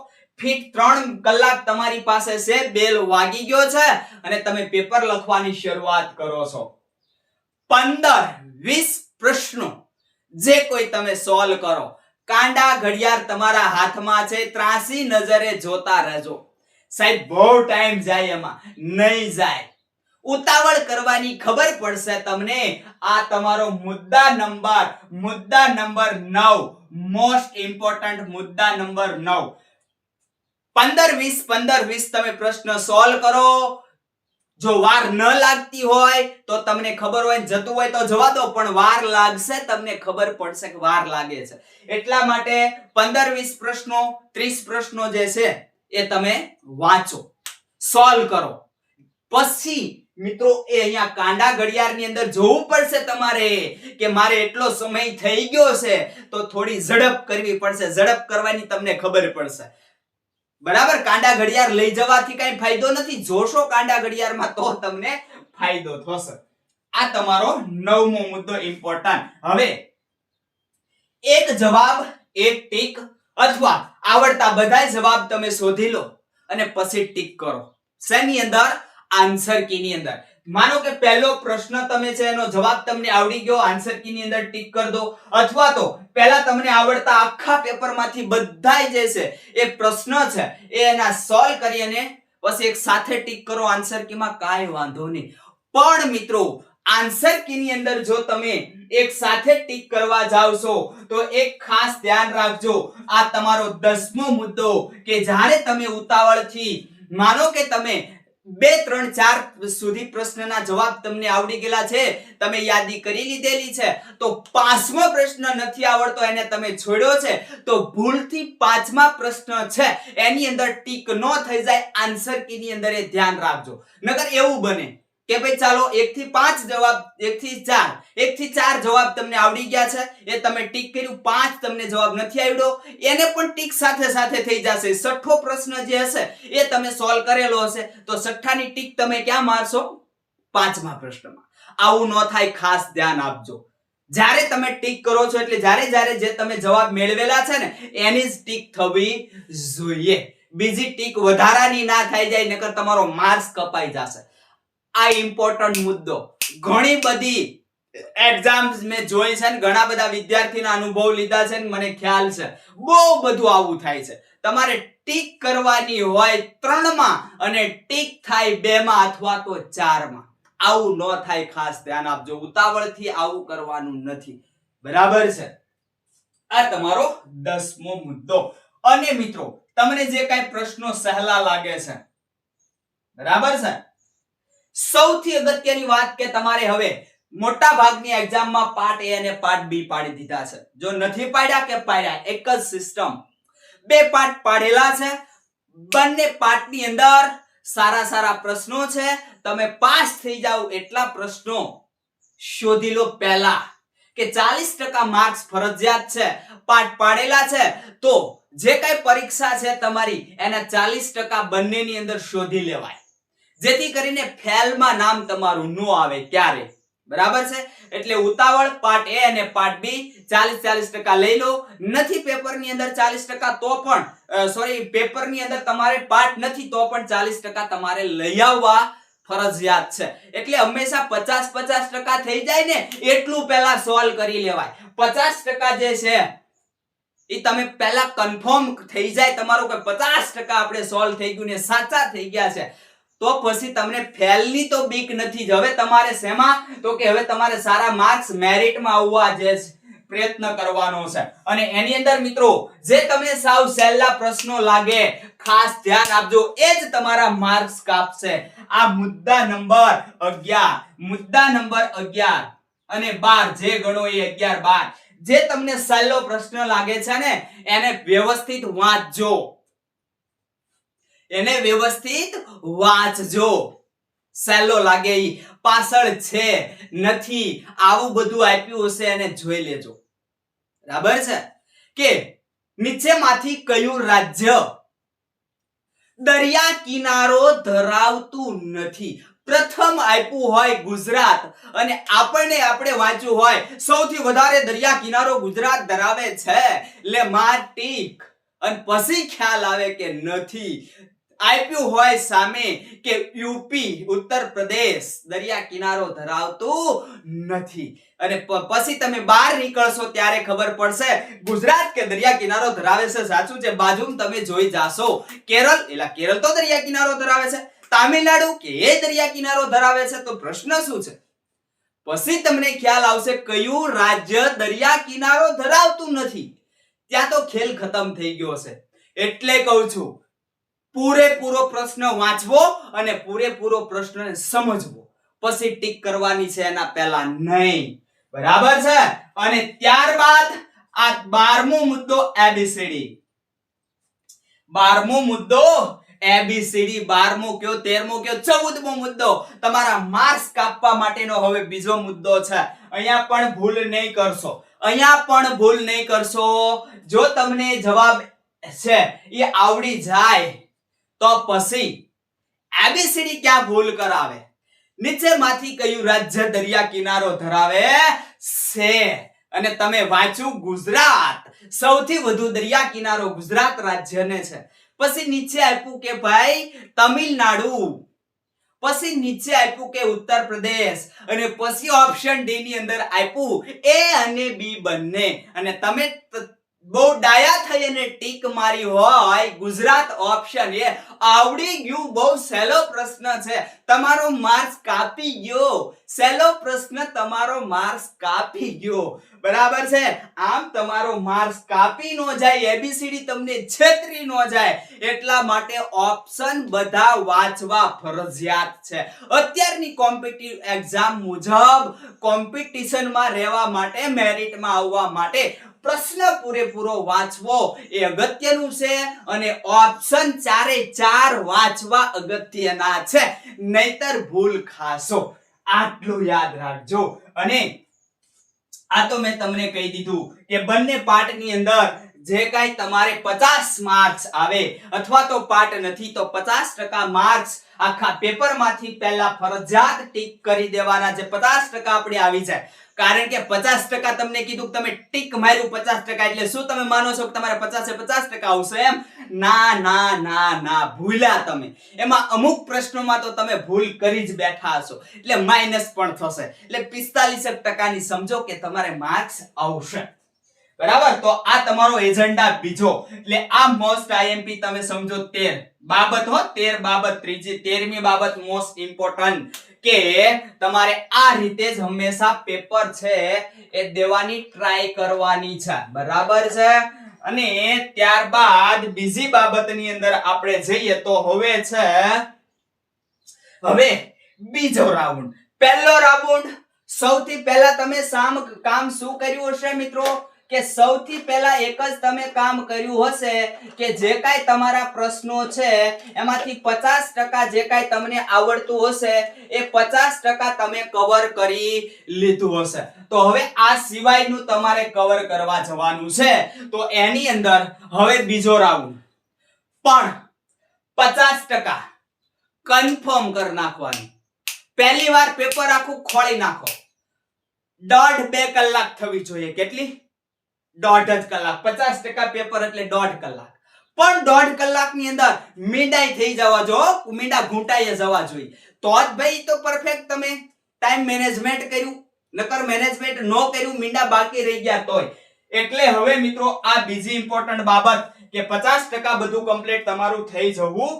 ફિટ 3 કલાક તમારી પાસે છે, બેલ વાગી ગયો છે અને તમે પેપર લખવાની શરૂઆત કરો છો. 15-20 પ્રશ્નો જે કોઈ તમે સોલ્વ કરો. કાંડા ઘડિયાળ તમારા હાથમાં છે, ત્રાસી નજરે જોતા રહેજો. સાહેબ બહુ ટાઈમ જાય એમાં નહીં જાય. ઉતાવળ કરવાની ખબર પડશે તમને. આ તમારો મુદ્દા નંબર 9, મોસ્ટ ઇમ્પોર્ટન્ટ મુદ્દા નંબર 9. 15-20 તમે પ્રશ્ન સોલ્વ કરો. જો વાર ન લાગતી હોય તો તમને ખબર હોય, જતું હોય તો જવા દો, પણ વાર લાગશે, તમને ખબર પડશે કે વાર લાગે છે. એટલા માટે 15-20 પ્રશ્નો, 30 પ્રશ્નો જે છે એ તમે વાંચો, સોલ્વ કરો. પછી મિત્રો એ અહીંયા કાંડા ઘડિયાળની અંદર જોવું પડશે તમારે કે મારે એટલો સમય થઈ ગયો છે તો થોડી ઝડપ કરવી પડશે. ઝડપ કરવાની તમને ખબર પડશે. બરાબર. કાંડા ઘડિયાળ લઈ જવાથી કઈ ફાયદો નથી. જોશો કાંડા ઘડિયાળમાં તો તમને ફાયદો થશે. આ તમારો 9મો મુદ્દો ઇમ્પોર્ટન્ટ. હવે એક જવાબ, એક ટીક, અથવા આવડતા બધા જવાબ તમે શોધી લો અને પછી ટીક કરો. શેની અંદર? આન્સર કી ની અંદર. માનો કે પહેલો પ્રશ્ન તમે છે એનો જવાબ તમને આવડી ગયો, આન્સર કી ની અંદર ટીક કરી દો. અથવા તો પહેલા તમને આવડતા આખા પેપરમાંથી બધાય જે છે એ પ્રશ્ન છે એના સોલ્વ કરી અને પછી એક સાથે ટીક કરો આન્સર કીમાં, કાંઈ વાંધો નહીં. પણ મિત્રો આન્સર કી ની અંદર જો તમે એક સાથે ટીક કરવા જાવ છો તો એક ખાસ ધ્યાન રાખજો. આ તમારો 10મો મુદ્દો કે જ્યારે તમે ઉતાવળથી, માનો કે તમે 2, 3, 4 સુધી પ્રશ્નના જવાબ તમને આવડી ગયેલા છે, તમે યાદી કરી લીધેલી છે, તો 5મો પ્રશ્ન નથી આવડતો એને તમે છોડ્યો છે, તો ભૂલથી 5મા પ્રશ્ન છે એની અંદર ટીક ન થઈ જાય. આન્સર કી ની અંદર એ ધ્યાન રાખજો. નકર એવું બને કે ભાઈ ચાલો 1 થી 5 જવાબ, 1 થી 4 જવાબ તમને આવડી ગયા છે, એ તમે ટીક કર્યું, 5 તમને જવાબ નથી આવડ્યો, એને પણ ટીક સાથે સાથે થઈ જશે. 6થો પ્રશ્ન જે હશે એ તમે સોલ્વ કરેલો હશે તો 6થાની ટીક તમે ક્યાં મારશો? 5મા પ્રશ્નમાં. આવું ન થાય, ખાસ ધ્યાન આપજો. જ્યારે તમે ટીક કરો છો એટલે જ્યારે જે તમે જવાબ મેળવેલા છે ને એની જ ટીક થવી જોઈએ. બીજી ટીક વધારાની ના થઈ જાય, નકર તમારો માર્ક્સ કપાઈ જશે. આ ઇમ્પોર્ટન્ટ મુદ્દો. ઘણી બધી એક્ઝામ્સ મેં જોઈ છે ને ઘણા બધા વિદ્યાર્થીના અનુભવ લીધા છે ને મને ખ્યાલ છે બહુ બધું આવું થાય છે. તમારે ટીક કરવાની હોય 3માં અને ટીક થાય 2માં અથવા તો 4માં. આવું ન થાય, ખાસ ધ્યાન આપજો. ઉતાવળથી આવું કરવાનું નથી. બરાબર છે. આ તમારો 10મો મુદ્દો. અને મિત્રો તમને જે કઈ પ્રશ્નો સહેલા લાગે છે, બરાબર છે, સૌથી અગત્યની વાત કે તમારે હવે મોટા ભાગની એક્ઝામમાં પાર્ટ એ અને પાર્ટ બી પાડી દીધા છે. જો નથી પાડ્યા કે પાડ્યા, એક જ સિસ્ટમ. 2 પાર્ટ પાડેલા છે. બંને પાર્ટની અંદર સારા પ્રશ્નો છે. તમે પાસ થઈ જાવ એટલા પ્રશ્નો શોધી લો પહેલા, કે 40% માર્ક્સ ફરજિયાત છે. પાર્ટ પાડેલા છે તો જે કઈ પરીક્ષા છે તમારી એના 40% બંનેની અંદર શોધી લેવાય, જેથી કરીને ફેલમાં નામ તમારું ન આવે ક્યારે. બરાબર છે. એટલે ઉતાવળ પાર્ટ એ અને પાર્ટ બી 40% લઈ લો. નથી પેપરની અંદર 40% તો પણ પેપરની અંદર તમારે પાર્ટ નથી તો પણ 40% તમારે લઈ આવવા ફરજિયાત છે. એટલે હંમેશા 50% થઈ જાય ને એટલું પહેલા સોલ્વ કરી લેવાય. 50% જે છે એ તમે પહેલા કન્ફર્મ થઈ જાય તમારું કે 50% આપણે સોલ્વ થઈ ગયું ને સાચા થઈ ગયા છે, તો પછી તમને ફેલ ની તો બીક નથી જ. હવે તમારે શેમાં? તો કે હવે તમારે સારા માર્ક્સ મેરિટમાં આવવા જે પ્રયત્ન કરવાનો છે. અને એની અંદર મિત્રો જે તમને સાવ સહેલા પ્રશ્નો લાગે ખાસ ધ્યાન આપજો, એ જ તમારા માર્ક્સ કાપશે. આ મુદ્દા નંબર 11 અને 12 જે ગણો એ 11 12 જે તમને સહેલો પ્રશ્ન લાગે છે ને એને વ્યવસ્થિત વાંચજો. એને વ્યવસ્થિત વાંચજો. સહેલો લાગે ઈ પાછળ છે નથી આવું બધું આપ્યું હશે એને જોઈ લેજો. બરાબર છે. કે નીચેમાંથી કયું રાજ્ય દરિયા કિનારો ધરાવતું નથી? પ્રથમ આપ્યું હોય ગુજરાત અને આપણે વાંચ્યું હોય સૌથી વધારે દરિયા કિનારો ગુજરાત ધરાવે છે, એટલે માં ટીક. અને પછી ખ્યાલ આવે કે નથી, આપ્યું હોય સામે કે યુપી ઉત્તર પ્રદેશ દરિયા કિનારો ધરાવતું નથી, અને પછી તમે બહાર નીકળશો ત્યારે ખબર પડશે ગુજરાત કે દરિયા કિનારો ધરાવે છે, સાચું છે. બાજુમાં તમે જોઈ જાશો કેરળ, એટલે કેરળ તો દરિયા કિનારો ધરાવે છે, તામિલનાડુ કે એ દરિયા કિનારો ધરાવે છે, તો પ્રશ્ન શું છે? પછી તમને ખ્યાલ આવશે કયું રાજ્ય દરિયા કિનારો ધરાવતું નથી, ત્યાં તો ખેલ ખતમ થઈ ગયો છે. એટલે કહું છું પૂરેપૂરો પ્રશ્ન વાંચવો અને પૂરેપૂરો પ્રશ્નને સમજવો, પછી ટીક કરવાની છે, એના પહેલા નહીં. બરાબર છે. અને ત્યારબાદ આ 12મો મુદ્દો એબીસીડી. 12મો મુદ્દો એબીસીડી. 12મો કયો, 13મો કયો, 14મો મુદ્દો તમારા માર્ક્સ કાપવા માટેનો હવે બીજો મુદ્દો છે. અહીંયા પણ ભૂલ નહીં કરશો, અહીંયા પણ ભૂલ નહીં કરશો. જો તમને જવાબ છે એ આવડી જાય તો પછી એબીસીડી ક્યાં ભૂલ કરાવે? નીચેમાંથી કયું રાજ્ય દરિયા કિનારો ધરાવે છે? અને તમે વાંચ્યું ગુજરાત, સૌથી વધુ દરિયા કિનારો ગુજરાત રાજ્યને છે. પછી નીચે આપ્યું કે ભાઈ તમિલનાડુ, પછી નીચે આપ્યું કે ઉત્તર પ્રદેશ, અને પછી ઓપ્શન ડી ની અંદર આપ્યું એ અને બી બંને. અને તમે બહુ ડાયા થઈ અને ટીક મારી હોય ગુજરાત ઓપ્શન એ આવડી ગયું, બહુ સહેલો પ્રશ્ન છે, તમારો માર્ક્સ કાપી ગયો. સહેલો પ્રશ્ન, તમારો માર્ક્સ કાપી ગયો. બરાબર છે. આમ તમારો માર્ક્સ કાપી નો જાય, એબીસીડી તમને છેતરી નો જાય, એટલા માટે ઓપ્શન બધા વાંચવા ફરજિયાત છે. અત્યારની કોમ્પિટિટિવ એક્ઝામ મુજબ કોમ્પિટિશનમાં રહેવા માટે, મેરિટમાં આવવા માટે પ્રશ્ન પૂરેપૂરો વાંચવો એ અગત્યનું છે, અને ઓપ્શન 4 વાંચવા અગત્યના છે, નહીતર ભૂલ ખાશો. આટલું યાદ રાખજો. અને આ તો મેં તમને કહી દીધું કે બંને પાર્ટની અંદર જે કાંઈ તમારે 50 માર્ક્સ આવે, અથવા તો પાર્ટ નથી તો 50% માર્ક્સ આખા પેપરમાંથી પહેલા ફરજિયાત ટીક કરી દેવાના, જે 50% આપણે આવી જાય. કારણ કે 50% તમને કીધું, તમે ટીક માર્યું 50%, એટલે શું તમે માનો છો કે તમારે 50% આવશે એમ? ના ના ના ના, ભૂલ્યા તમે. એમાં અમુક પ્રશ્નોમાં તો તમે ભૂલ કરી જ બેઠા હશો, એટલે માઈનસ પણ થશે. એટલે 45% ની સમજો કે તમારે માર્ક્સ આવશે. બરાબર. તો આ તમારો એજન્ડા બીજો. એટલે આ મોસ્ટ આઈએમપી તમે સમજો 13 બાબત હો, 13 બાબત. 13મી બાબત મોસ્ટ ઇમ્પોર્ટન્ટ, કે તમારે આ રીતે જ હંમેશા પેપર છે એ દેવાની ટ્રાય કરવાની છે. બરાબર છે. અને ત્યારબાદ બીજી બાબતની અંદર આપણે જઈએ તો હવે છે, હવે બીજો રાઉન્ડ. પહેલો રાઉન્ડ, સૌથી પહેલા તમે કામ શું કર્યું હશે મિત્રો? કે સૌથી પહેલા એક જ તમે કામ કર્યું હશે કે જે કાંઈ તમારા પ્રશ્નો છે એમાંથી 50% જે કાંઈ તમને આવડતું હશે એ 50% તમે કવર કરી લીધું હશે. તો હવે આ સિવાયનું તમારે કવર કરવા જવાનું છે. તો એની અંદર હવે બીજો રાઉન્ડ, પણ 50% કન્ફર્મ કરી નાખવાનું. પહેલી વાર પેપર આખું ખોલી નાખો. 1.5-2 કલાક થવી જોઈએ. કેટલી? 1.5 કલાક. 50% પેપર એટલે 1.5 કલાક. પણ 1.5 કલાકની અંદર મીંડાઈ થઈ જવા જો, મીંડા ઘૂંટાઈ જવા જોઈએ, તો જ ભાઈ તો પરફેક્ટ તમે ટાઈમ મેનેજમેન્ટ કર્યું. નકર મેનેજમેન્ટ નો કર્યું, મીંડા બાકી રહી ગયા તોય. એટલે હવે મિત્રો આ બીજી ઇમ્પોર્ટન્ટ બાબત કે 50% બધું કમ્પ્લીટ તમારું થઈ જવું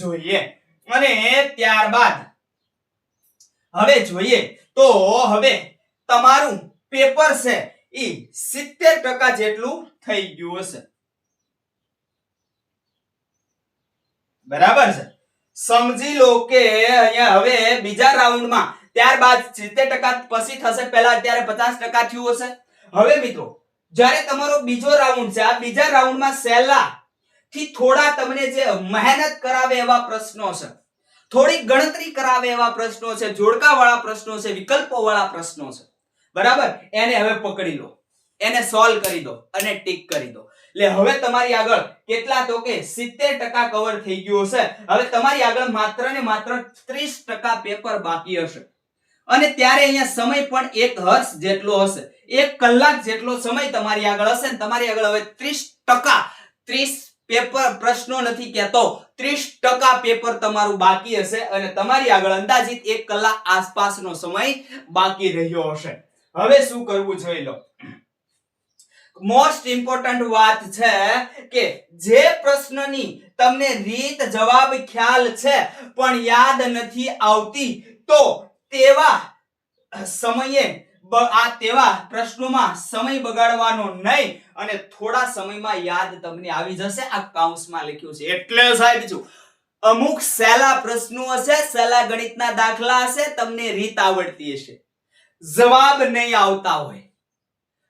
જોઈએ. અને ત્યારબાદ હવે જોઈએ તો હવે તમારું પેપર છે ઈ 70% જેટલું થઈ ગયું હશે. બરાબર છે. સમજી લો કે અહીંયા હવે બીજા રાઉન્ડમાં ત્યારબાદ 70% પછી થશે. પહેલા અત્યારે 50% થયું હશે. હવે મિત્રો જ્યારે તમારો બીજો રાઉન્ડ છે, આ બીજા રાઉન્ડમાં સહેલા થી થોડા તમને જે મહેનત કરાવે એવા પ્રશ્નો છે, થોડી ગણતરી કરાવે એવા પ્રશ્નો છે, જોડકા વાળા પ્રશ્નો છે, વિકલ્પો વાળા પ્રશ્નો છે. બરાબર. એને હવે પકડી લો, એને સોલ્વ કરી દો અને ટીક કરી દો. એટલે હવે તમારી આગળ કેટલા તો કે 70% કવર થઈ ગયું હશે. હવે તમારી આગળ માત્ર ને માત્ર 30% પેપર બાકી હશે. અને ત્યારે અહીંયા સમય પણ 1 હર્ષ જેટલો હશે. 1 કલાક જેટલો સમય તમારી આગળ હશે ને તમારી આગળ હવે 30% 30 પ્રશ્નો નથી કહેતો, 30% પેપર તમારું બાકી હશે અને તમારી આગળ અંદાજિત 1 કલાક આસપાસનો સમય બાકી રહ્યો હશે. હવે શું કરવું જોઈ લો. મોસ્ટ ઇમ્પોર્ટન્ટ વાત છે કે જે પ્રશ્નની તમને રીત જવાબ ખ્યાલ છે પણ યાદ નથી આવતી, તો તેવા સમયે તેવા પ્રશ્નોમાં સમય બગાડવાનો નહીં અને થોડા સમયમાં યાદ તમને આવી જશે. આ કાઉન્સમાં લખ્યું છે એટલે સાહેબ જો અમુક સહેલા પ્રશ્નો હશે, સહેલા ગણિતના દાખલા હશે, તમને રીત આવડતી હશે, જવાબ નહીં આવતા હોય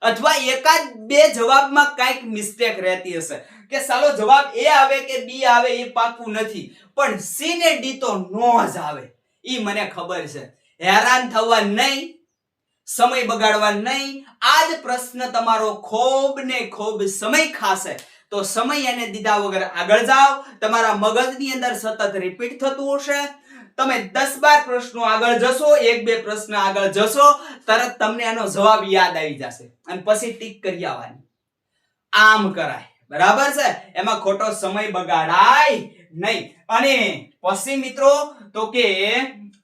અથવા એકાદ બે જવાબમાં કઈક મિસ્ટેક રહેતી હશે કે સાલો જવાબ એ આવે કે બી આવે એ પાક્કું નથી, પણ સી ને ડી તો નો જ આવે, ઈ મને ખબર છે. હેરાન થવા નહીં, સમય બગાડવા નહીં. આ જ પ્રશ્ન તમારો ખૂબ ને ખૂબ સમય ખાશે તો સમય એને દીધા વગર આગળ જાઓ. તમારા મગજની અંદર સતત રિપીટ થતું હશે. તમે 10-12 પ્રશ્નો આગળ જશો, 1-2 પ્રશ્ન આગળ જશો, તરત તમને એનો જવાબ યાદ આવી જશે અને પછી ટીક કરી આવવાની. આમ કરાય, બરાબર છે? એમાં ખોટો સમય બગાડાય નહીં. અને પછી મિત્રો તો કે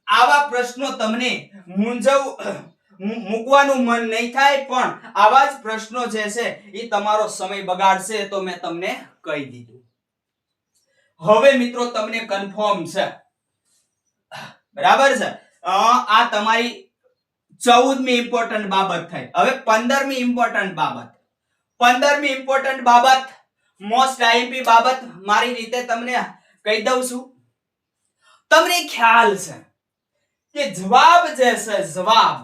આવા પ્રશ્નો તમને મૂકવાનું મન નહીં થાય, પણ આવા જ પ્રશ્નો જે છે એ તમારો સમય બગાડશે, તો મેં તમને કહી દીધું. હવે મિત્રો તમને કન્ફર્મ છે, બરાબર છે? આ તમારી 14મી ઇમ્પોર્ટન્ટ બાબત થઈ. હવે 15મી ઇમ્પોર્ટન્ટ બાબત. 15મી ઇમ્પોર્ટન્ટ બાબત, મોસ્ટ આઈએમપી બાબત મારી રીતે તમને કહી દઉં છું. તમને ખ્યાલ છે કે જવાબ જે છે, જવાબ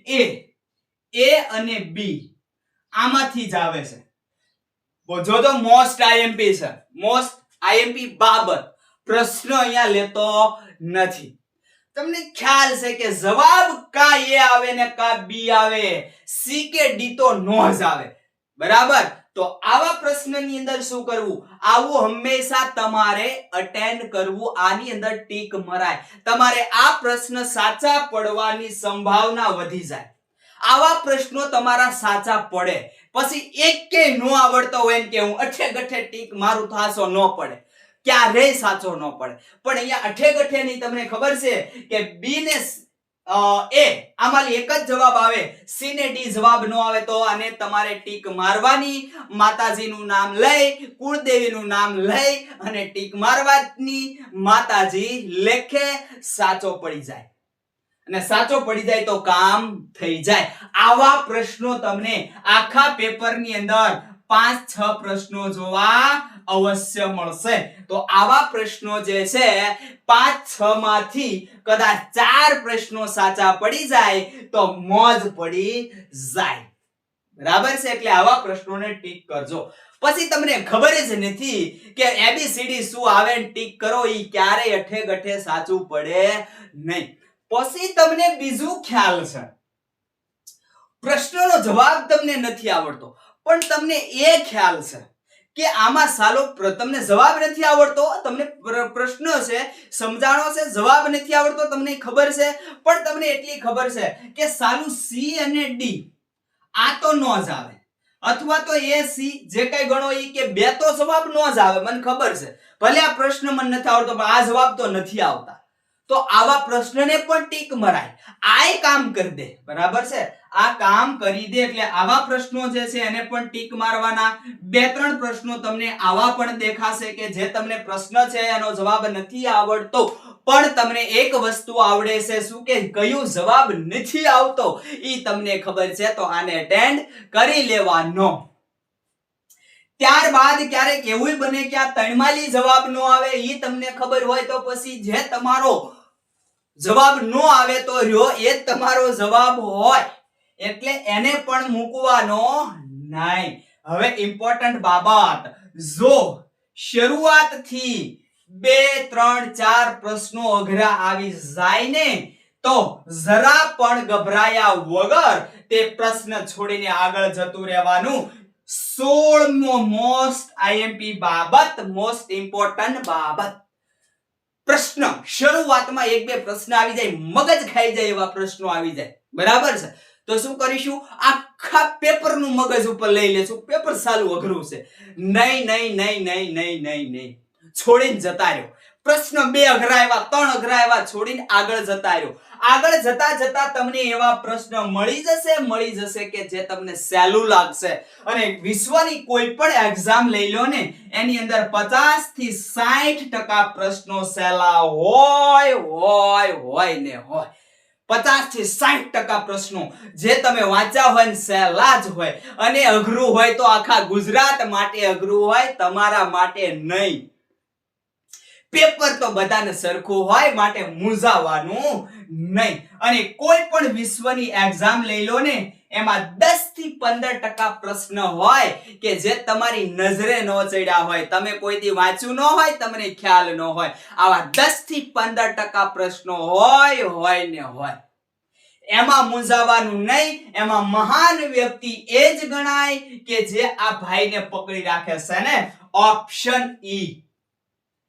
એ અને બી આમાંથી જ આવે છે. જો તો મોસ્ટ આઈએમપી છે, મોસ્ટ આઈએમપી બાબત પ્રશ્ન અહીંયા લેતો નથી. તમને ખ્યાલ છે કે જવાબ કા એ આવે ને કા બી આવે, સી કે ડી તો નો જ આવે, બરાબર? તો આવા પ્રશ્નની અંદર શું કરવું? આવું હંમેશા તમારે અટેન્ડ કરવું. આની અંદર ટીક મરાય. તમારે આ પ્રશ્ન સાચા પડવાની સંભાવના વધી જાય. આવા પ્રશ્નો તમારા સાચા પડે પછી એક કે નો આવડતો હોય ને કે હું અઠે ગઠે ટીક મારું થાસો ન પડે, ક્યારેય સાચો ન પડે. પણ અહીંયા અઠે ગઠે ની તમને ખબર છે કે બી ને એ આમાંથી એક જ જવાબ આવે, સી ને ડી જવાબ ન આવે તો આને તમારે ટીક મારવાની. માતાજીનું નામ લઈ, કુળદેવીનું નામ લઈ અને ટીક મારવાની. માતાજી લેખે સાચો પડી જાય અને સાચો પડી જાય તો કામ થઈ જાય. આવા પ્રશ્નો તમને આખા પેપરની અંદર 5-6 પ્રશ્નો જોવા અવશ્ય મળશે. તો આવા પ્રશ્નો જે છે 5-6 માંથી કદાચ 4 પ્રશ્નો સાચા પડી જાય તો મોજ પડી જાય, બરાબર છે? એટલે આવા પ્રશ્નોને ટીક કરજો. પછી તમને ખબર જ નથી કે એબીસીડી શું આવે ને ટીક કરો, ઈ ક્યારેય અઠે ગઠે સાચું પડે નહીં. પછી તમને બીજું ખ્યાલ છે, પ્રશ્નનો જવાબ તમને નથી આવડતો, પણ તમને એ ખ્યાલ છે કે આમાં સાલો તમને જવાબ નથી આવડતો, તમને પ્રશ્ન છે સમજાણો છે, જવાબ નથી આવડતો, તમને ખબર છે, પણ તમને એટલી ખબર છે કે સાલું સી અને ડી આ તો નો જ આવે, અથવા તો એ સી જે કઈ ગણો ઈ કે બે તો જવાબ નો જ આવે, મને ખબર છે. ભલે આ પ્રશ્ન મને નથી આવડતો પણ આ જવાબ તો નથી આવતા. તો આવા પ્રશ્નને પણ ટીક મરાય. આ કામ કરી દે, બરાબર છે? આ કામ કરી દે એટલે આવા પ્રશ્નો જે છે એને પણ ટીક મારવાના. 2-3 પ્રશ્નો તમને આવા પણ દેખાશે કે જે તમને પ્રશ્ન છે એનો જવાબ નથી આવડતો, પણ તમને એક વસ્તુ આવડે છે, શું કે કયો જવાબ નથી આવતો ઈ તમને ખબર છે, તો આને અટેન્ડ કરી લેવાનો. ત્યારબાદ ક્યારેક એવું બને કે આ 3 જવાબ નો આવે, ઈ તમને ખબર હોય તો પછી જે તમારો જવાબ નો આવે તો રહ્યો એ જ તમારો જવાબ હોય, એટલે એને પણ મૂકવાનો નહીં. હવે ઇમ્પોર્ટન્ટ બાબત, જો શરૂઆતથી 2-3-4 પ્રશ્નો અઘરા આવી જાય ને તો જરા પણ ગભરાયા વગર તે પ્રશ્ન છોડીને આગળ જતું રહેવાનું. 16મો મોસ્ટ આઈએમપી બાબત, મોસ્ટ ઇમ્પોર્ટન્ટ બાબત. પ્રશ્ન શરૂઆતમાં 1-2 પ્રશ્ન આવી જાય, મગજ ખાઈ જાય એવા પ્રશ્નો આવી જાય, બરાબર છે? તો શું કરીશું? આખા આખા પેપરનું મગજ ઉપર લઈ લેશું, પેપર સાલું અઘરું છે. નહીં નહીં નહીં નહીં નહીં નહીં નહીં, છોડીને જતા રહ્યો. પ્રશ્ન 2 અઘરા આવ્યા, 3 અઘરા આવ્યા, છોડીને આગળ જતા રહ્યો. આગળ જતા જતા તમને એવા પ્રશ્ન મળી જશે કે જે તમને સહેલું લાગશે. અને વિશ્વની કોઈ પણ એક્ઝામ લઈ લો ને, એની અંદર 50 થી 60% પ્રશ્નો સહેલા હોય ને હોય. 50 થી 60% પ્રશ્નો જે તમે વાંચ્યા હોય ને સહેલા જ હોય. અને અઘરું હોય તો આખા ગુજરાત માટે અઘરું હોય, તમારા માટે નહીં. પેપર તો બધાને સરખું હોય, માટે મૂંઝાવાનું નહીં. અને કોઈ પણ વિશ્વની એક્ઝામ લઈ લો ને, એમાં 10 થી 15% પ્રશ્ન હોય કે જે તમારી નજરે ન ચડ્યા હોય, તમે કોઈથી વાંચ્યું ન હોય, તમને ખ્યાલ ન હોય. આવા 10 થી 15% પ્રશ્નો હોય ને હોય. એમાં મૂંઝાવાનું નહીં. એમાં મહાન વ્યક્તિ એ જ ગણાય કે જે આ ભાઈને પકડી રાખે છે ને, ઓપ્શન ઈ.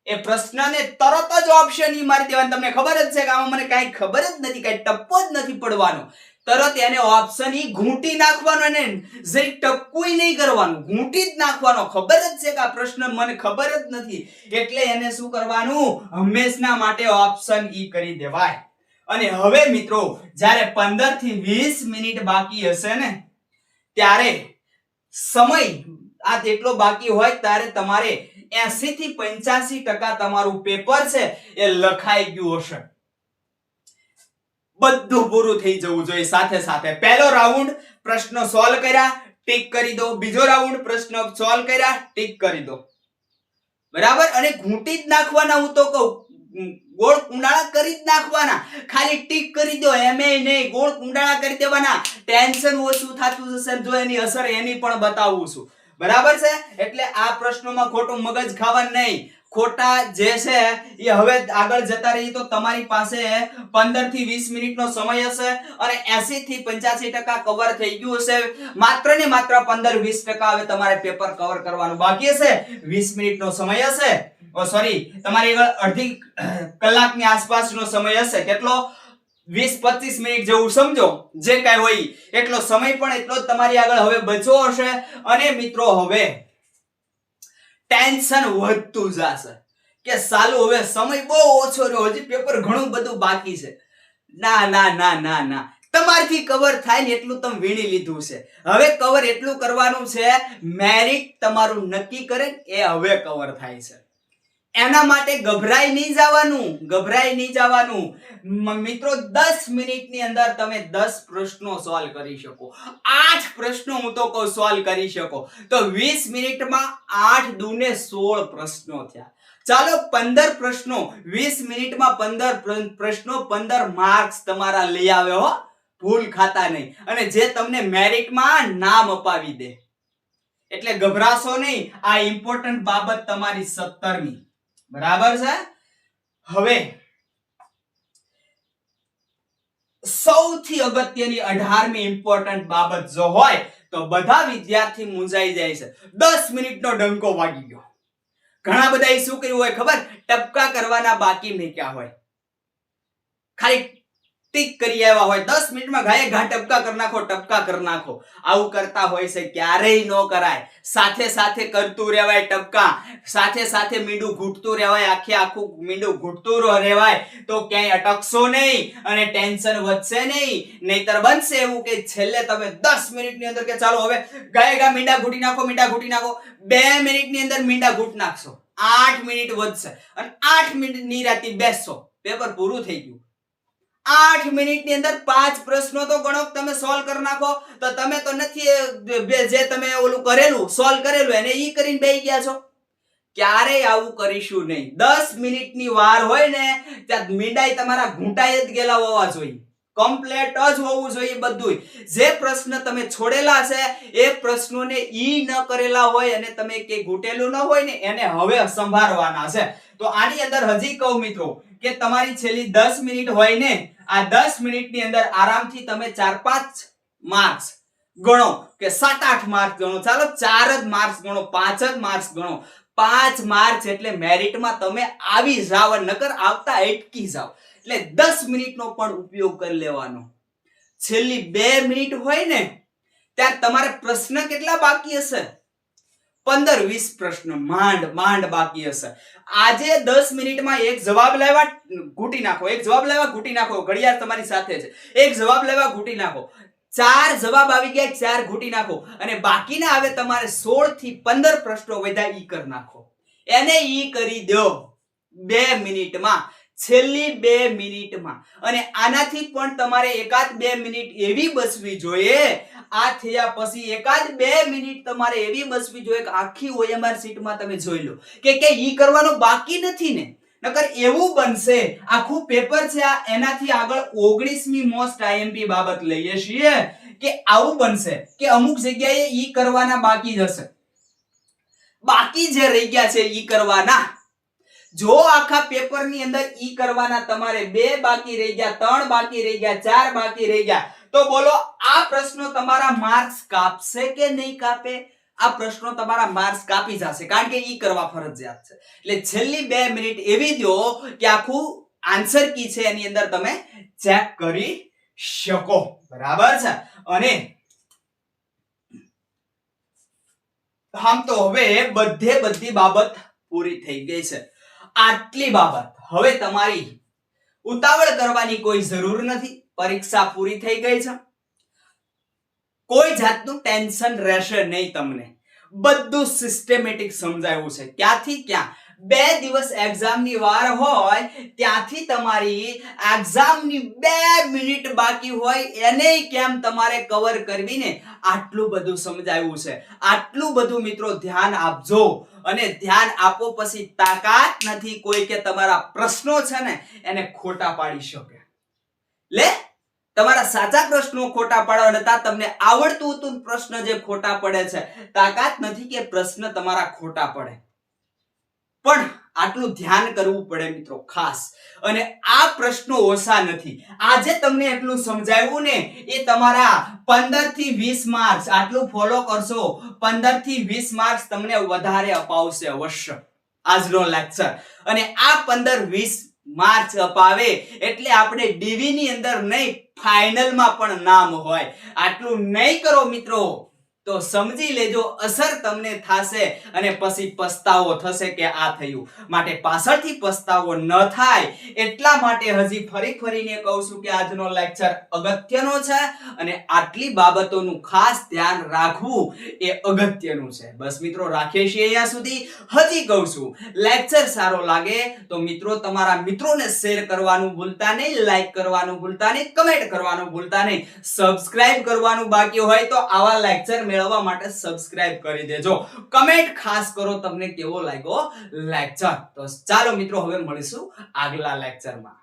એ પ્રશ્નને તરત જ ઓપ્શન ઈ મારી દેવાનો. તમને ખબર જ છે કે આમાં મને કાઈ ખબર જ નથી, કાઈ ટપ્પો જ નથી પડવાનો. તરત એને ઓપ્શન ઈ ઘૂંટી નાખવાનો, અને જરી ટપકુય નહીં કરવાનું, ઘૂંટી જ નાખવાનો. ખબર જ છે કે આ પ્રશ્ન મને ખબર જ નથી, એટલે એને શું કરવાનું, હંમેશના માટે ઓપ્શન ઈ કરી દેવાય. અને હવે મિત્રો, જ્યારે 15 થી 20 મિનિટ બાકી હશે ને, ત્યારે સમય આ તેટલો બાકી હોય ત્યારે તમારે 80 થી 85% તમારું પેપર છે એ લખાઈ ગયું હશે. બધું પૂરું થઈ જવું જોઈએ સાથે સાથે. પહેલો રાઉન્ડ પ્રશ્નો સોલ્વ કર્યા, ટીક કરી દો. બીજો રાઉન્ડ પ્રશ્ન સોલ્વ કર્યા, ટીક કરી દો. બરાબર. અને ઘૂંટી જ નાખવાના, હું તો કહું, ગોળ કુંડાળા કરી જ નાખવાના. ખાલી ટીક કરી દો, એમે નહીં, ગોળ કુંડાળા કરી દેવાના. ટેન્શન ઓછું થતું જશે. જો એની અસર એની પણ બતાવું છું. બરાબર છે. એટલે આ પ્રશ્નોમાં ખોટું મગજ ખાવાનું નહીં. ખોટા જે છે એ હવે આગળ જતા રહી તો તમારી પાસે 15 થી 20 મિનિટનો સમય હશે અને 80 થી 85% કવર થઈ ગયું હશે. માત્ર ને માત્ર 15-20% હવે તમારે પેપર કવર કરવાનું બાકી હશે. 20 મિનિટનો સમય હશે. તમારી અડધી કલાકની આસપાસનો સમય હશે. કેટલો? 20-25 મિનિટ જેવું સમજો. જે કાંઈ હોય એટલો સમય પણ એટલો જ તમારી આગળ હવે બચ્યો હશે. અને મિત્રો, હવે ટેન્શન વધતું જશે કે સાલું હવે સમય બહુ ઓછો રહ્યો, હજી પેપર ઘણું બધું બાકી છે. ના ના ના ના ના, તમારથી કવર થાય ને એટલું તમે વીણી લીધું છે. હવે કવર એટલું કરવાનું છે, મેરિટ તમારું નક્કી કરે એ હવે કવર થાય છે. એના માટે ગભરાઈ નહીં જવાનું. મિત્રો, 10 મિનિટની અંદર તમે 10 પ્રશ્નો સોલ્વ કરી શકો. 8 પ્રશ્નો હું તો કહું સોલ્વ કરી શકો. તો 20 મિનિટમાં 8 દુને 16 પ્રશ્નો થયા. ચાલો 15 પ્રશ્નો 20 મિનિટમાં 15 પ્રશ્નો, 15 માર્ક્સ તમારા લઈ આવ્યો હો. ભૂલ ખાતા નહીં. અને જે તમને મેરિટમાં નામ અપાવી દે. એટલે ગભરાશો નહીં. આ ઇમ્પોર્ટન્ટ બાબત તમારી 17મી. બરાબર છે. હવે સૌથી અગત્યની 18મી ઇમ્પોર્ટન્ટ બાબત જો હોય તો બધા વિદ્યાર્થી મૂંઝાઈ જાય છે. 10 મિનિટનો ડંકો વાગી ગયો. ઘણા બધા શું કર્યું હોય ખબર? ટપકા કરવાના બાકી મૂક્યા હોય. ખાલી ટીક કરી આવ્યા હોય. 10 મિનિટમાં ઘાએ ઘા ટપકા કરી નાખો. આવું કરતા હોય છે. ક્યારેય ન કરાય. સાથે સાથે કરતું રહેવાય ટપકા. સાથે સાથે મીંડું ઘૂંટતું રહેવાય. આખું મીંડું ઘૂંટતું રહેવાય. તો ક્યાંય અટકશો નહીં અને ટેન્શન વધશે નહીં. નહીતર બનશે એવું કે છેલ્લે તમે 10 મિનિટની અંદર કે ચાલો હવે ઘાએ ઘા મીંડા ઘૂંટી નાખો. 2 મિનિટની અંદર મીંડા ઘૂંટ નાખશો. 8 મિનિટ વધશે અને 8 મિનિટ નિરાંતે બેસશો. પેપર પૂરું થઈ ગયું. 8 મિનિટની અંદર 5 પ્રશ્નો તો ગણો તમે સોલ્વ કરી નાખો. તો તમે તો નથી જે તમે ઓલું કરેલું સોલ્વ કરેલું એને ઈ કરીને બેસી ગયા છો. ક્યારેય આવું કરીશું નહીં. 10 મિનિટની વાર હોય ને ત્યાં મીંડાઈ તમારા ઘૂંટાઈ જ ગયેલા હોવા જોઈએ. કમ્પ્લીટ જ હોવું જોઈએ બધું. જે પ્રશ્ન તમે છોડેલા છે એ પ્રશ્નોને ઈ ન કરેલા હોય અને તમે કે ઘૂંટેલું ન હોય ને એને હવે સંભાળવાના છે. તો આની અંદર હજી કહું મિત્રો કે તમારી છેલ્લી 10 મિનિટ હોય ને, આ 10 મિનિટની અંદર આરામથી તમે 4-5 માર્ક્સ ગણો કે 7-8 માર્ક્સ ગણો. ચાલો 4 જ માર્ક્સ ગણો, 5 જ માર્ક્સ ગણો. 5 માર્ક્સ એટલે મેરિટમાં તમે આવી જાવ, નકર આવતા અટકી જાવ. એટલે 10 મિનિટનો પણ ઉપયોગ કરી લેવાનો. છેલ્લી 2 મિનિટ હોય ને ત્યાં તમારે પ્રશ્ન કેટલા બાકી હશે? 15-20 પ્રશ્ન માંડ બાકી હશે. આજે 10 મિનિટમાં એક જવાબ લાવ્યા ઘૂંટી નાખો, એક જવાબ લાવ્યા ઘૂંટી નાખો. ઘડિયાળ તમારી સાથે છે. એક જવાબ લાવ્યા ઘૂંટી નાખો. 4 જવાબ આવી ગયા, 4 ઘૂંટી નાખો. અને બાકીના હવે તમારે 16 થી 15 પ્રશ્નો વધ્યા, ઈ કરી નાખો. એને ઈ કરી દો 2 મિનિટમાં, છેલ્લી 2 મિનિટમાં. અને આનાથી પણ તમારે એકાદ 2 મિનિટ એવી બચવી જોઈએ, આ થયા પછી એકાદ 2 મિનિટ તમારે એવી બચવી જોઈએ કે આખી OMR શીટમાં તમે જોઈ લો કે ઈ કરવાનું બાકી નથી ને. નકર એવું બનશે આખું પેપર છે આ, એનાથી આગળ 19મી મોસ્ટ IMP બાબત લઈએ છીએ કે આવું બનશે કે અમુક જગ્યાએ ઈ કરવાના બાકી જ હશે. બાકી જે રહી ગયા છે ઈ કરવાના. જો આખા પેપરની અંદર ઈ કરવાના તમારે 2 બાકી રહી ગયા, 3 બાકી રહી ગયા, 4 બાકી રહી ગયા, તો બોલો આ પ્રશ્નો તમારા માર્ક્સ કાપશે કે નહીં કાપે? આ પ્રશ્નો તમારા માર્ક્સ કાપી જશે, કારણ કે ઈ કરવા ફરજિયાત છે. એટલે છેલ્લી 2 મિનિટ એવી દો કે આખું આન્સર કી છે એની અંદર તમે ચેક કરી શકો. બરાબર છે? અને આમ તો હવે બધી બાબત પૂરી થઈ ગઈ છે. આટલી બાબત હવે તમારી ઉતાવળ કરવાની કોઈ જરૂર નથી. પરીક્ષા પૂરી થઈ ગઈ છે, કોઈ જાતનું ટેન્શન રહેશે નહીં તમને. બધું સિસ્ટમેટિક સમજાવ્યું છે. ક્યાંથી ક્યાં 2 દિવસ એક્ઝામની વાર હોય ત્યાંથી તમારી એક્ઝામની 2 મિનિટ બાકી હોય એને કેમ તમારે કવર કરવી ને, આટલું બધું સમજાવ્યું છે. આટલું બધું મિત્રો ધ્યાન આપજો. અને ધ્યાન આપો પછી તાકાત નથી કોઈ કે તમારા પ્રશ્નો છે ને એને ખોટા પાડી શકે. લે તમારા સાચા પ્રશ્નો ખોટા પાડવાના, તમને આવડતું હતું પ્રશ્ન જે ખોટા પડે છે, તાકાત નથી કે પ્રશ્ન તમારા ખોટા પડે. પણ આટલું ધ્યાન કરવું પડે મિત્રો ખાસ. અને આ પ્રશ્નો ઓછા નથી. આજે તમને એટલું સમજાવ્યું ને એ તમારા 15 થી 20 માર્ક્સ, આટલું ફોલો કરશો 15 થી 20 માર્ક્સ તમને વધારે અપાવશે અવશ્ય આજનો લેક્ચર. અને આ 15-20 માર્ક્સ અપાવે એટલે આપણે ડીવી ની અંદર નહીં, ફાઇનલમાં પણ નામ હોય. આટલું નહીં કરો મિત્રો તો સમજી લેજો અસર તમને થશે અને પછી પસ્તાવો થશે કે આ થયું. માટે પાછળથી પસ્તાવો ન થાય એટલા માટે હજી ફરીને કહું છું કે આજનો લેક્ચર અગત્યનો છે અને આટલી બાબતોનું ખાસ ધ્યાન રાખવું એ અગત્યનું છે. બસ મિત્રો રાખીએ છીએ અહીંયા સુધી. હજી કહું છું લેક્ચર સારો લાગે તો મિત્રો તમારા મિત્રોને શેર કરવાનું ભૂલતા નહીં, લાઈક કરવાનું ભૂલતા નહીં, કમેન્ટ કરવાનું ભૂલતા નહીં. સબસ્ક્રાઇબ કરવાનું બાકી હોય તો આવા લેક્ચર મેળવવા માટે સબસ્ક્રાઇબ કરી દેજો. કમેન્ટ ખાસ કરો તમને કેવો લાગ્યો લેક્ચર. તો ચાલો મિત્રો હવે મળીશું આગલા લેક્ચરમાં.